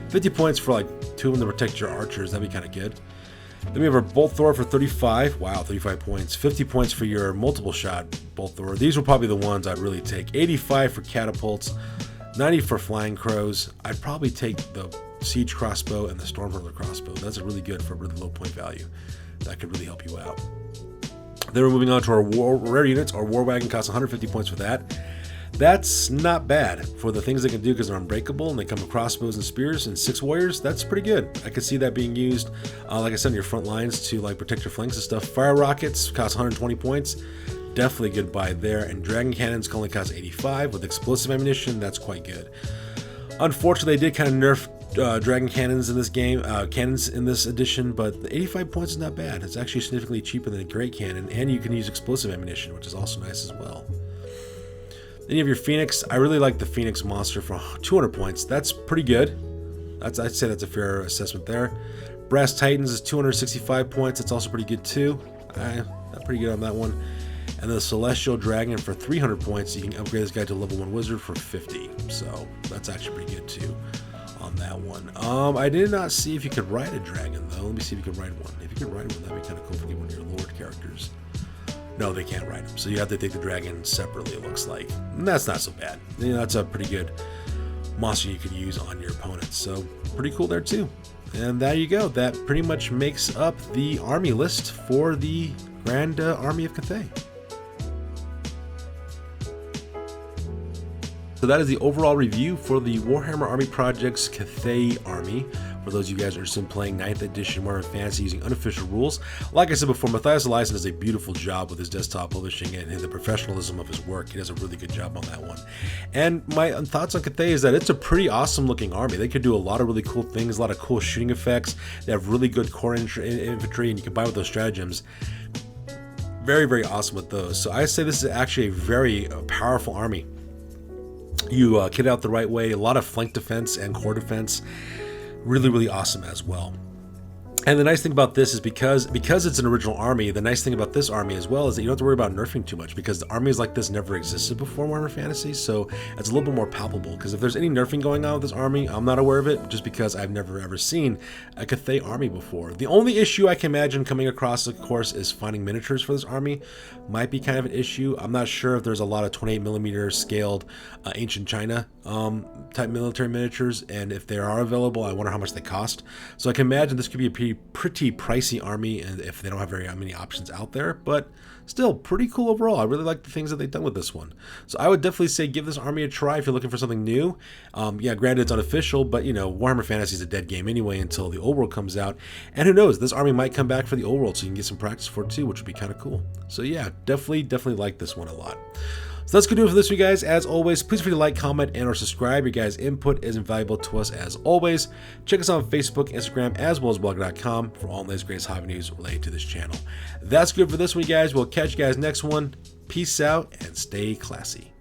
50 points for like 2 of them to protect your archers. That'd be kind of good. Then we have our Bolt Thrower for 35. Wow, 35 points. 50 points for your multiple shot Bolt Thrower. These were probably the ones I'd really take. 85 for catapults, 90 for flying crows. I'd probably take the siege crossbow and the storm hurler crossbow. That's really good for a really low point value. That could really help you out. Then we're moving on to our rare units. Our war wagon costs 150 points for that. That's not bad for the things they can do because they're unbreakable and they come with crossbows and spears and 6 warriors. That's pretty good. I could see that being used, like I said, on your front lines to like protect your flanks and stuff. Fire rockets cost 120 points. Definitely a good buy there. And dragon cannons can only cost 85 with explosive ammunition. That's quite good. Unfortunately, they did kind of nerf dragon cannons in this game, cannons in this edition, but the 85 points is not bad. It's actually significantly cheaper than a great cannon, and you can use explosive ammunition, which is also nice as well. Then you have your Phoenix. I really like the Phoenix monster for 200 points. That's pretty good. I'd say that's a fair assessment there. Brass Titans is 265 points. That's also pretty good too. Not pretty good on that one. And the Celestial Dragon for 300 points. You can upgrade this guy to level 1 wizard for 50. So that's actually pretty good too on that one. I did not see if you could ride a dragon though. Let me see if you could ride one. If you could ride one, that'd be kind of cool for one of your Lord characters. No, they can't ride them. So you have to take the dragon separately, it looks like. And that's not so bad. You know, that's a pretty good monster you could use on your opponents. So pretty cool there too. And there you go. That pretty much makes up the army list for the Grand Army of Cathay. So that is the overall review for the Warhammer Army Project's Cathay Army. For those of you guys interested in playing 9th edition Warhammer Fantasy using unofficial rules, like I said before, Matthias Eliasson does a beautiful job with his desktop publishing and the professionalism of his work. He does a really good job on that one. And my thoughts on Cathay is that it's a pretty awesome looking army. They could do a lot of really cool things, a lot of cool shooting effects. They have really good core infantry, and you can buy with those stratagems. Very, very awesome with those. So I say this is actually a very powerful army. You kit out the right way, a lot of flank defense and core defense. Really, really awesome as well. And the nice thing about this is because it's an original army, the nice thing about this army as well is that you don't have to worry about nerfing too much because the armies like this never existed before Warhammer Fantasy, so it's a little bit more palpable. Because if there's any nerfing going on with this army, I'm not aware of it just because I've never ever seen a Cathay army before. The only issue I can imagine coming across, of course, is finding miniatures for this army. Might be kind of an issue. I'm not sure if there's a lot of 28mm scaled ancient China type military miniatures, and if they are available, I wonder how much they cost. So I can imagine this could be a pretty pricey army, and if they don't have very many options out there, but still pretty cool overall. I really like the things that they've done with this one. So I would definitely say give this army a try if you're looking for something new. Yeah, granted it's unofficial, but you know, Warhammer Fantasy is a dead game anyway until the old world comes out. And who knows, this army might come back for the old world so you can get some practice for it too, which would be kind of cool. So yeah, definitely like this one a lot. So that's going to do it for this week, guys. As always, please feel free to like, comment, and or subscribe. Your guys' input is invaluable to us as always. Check us out on Facebook, Instagram, as well as blog.com for all the latest greatest hobby news related to this channel. That's good for this one, guys. We'll catch you guys next one. Peace out and stay classy.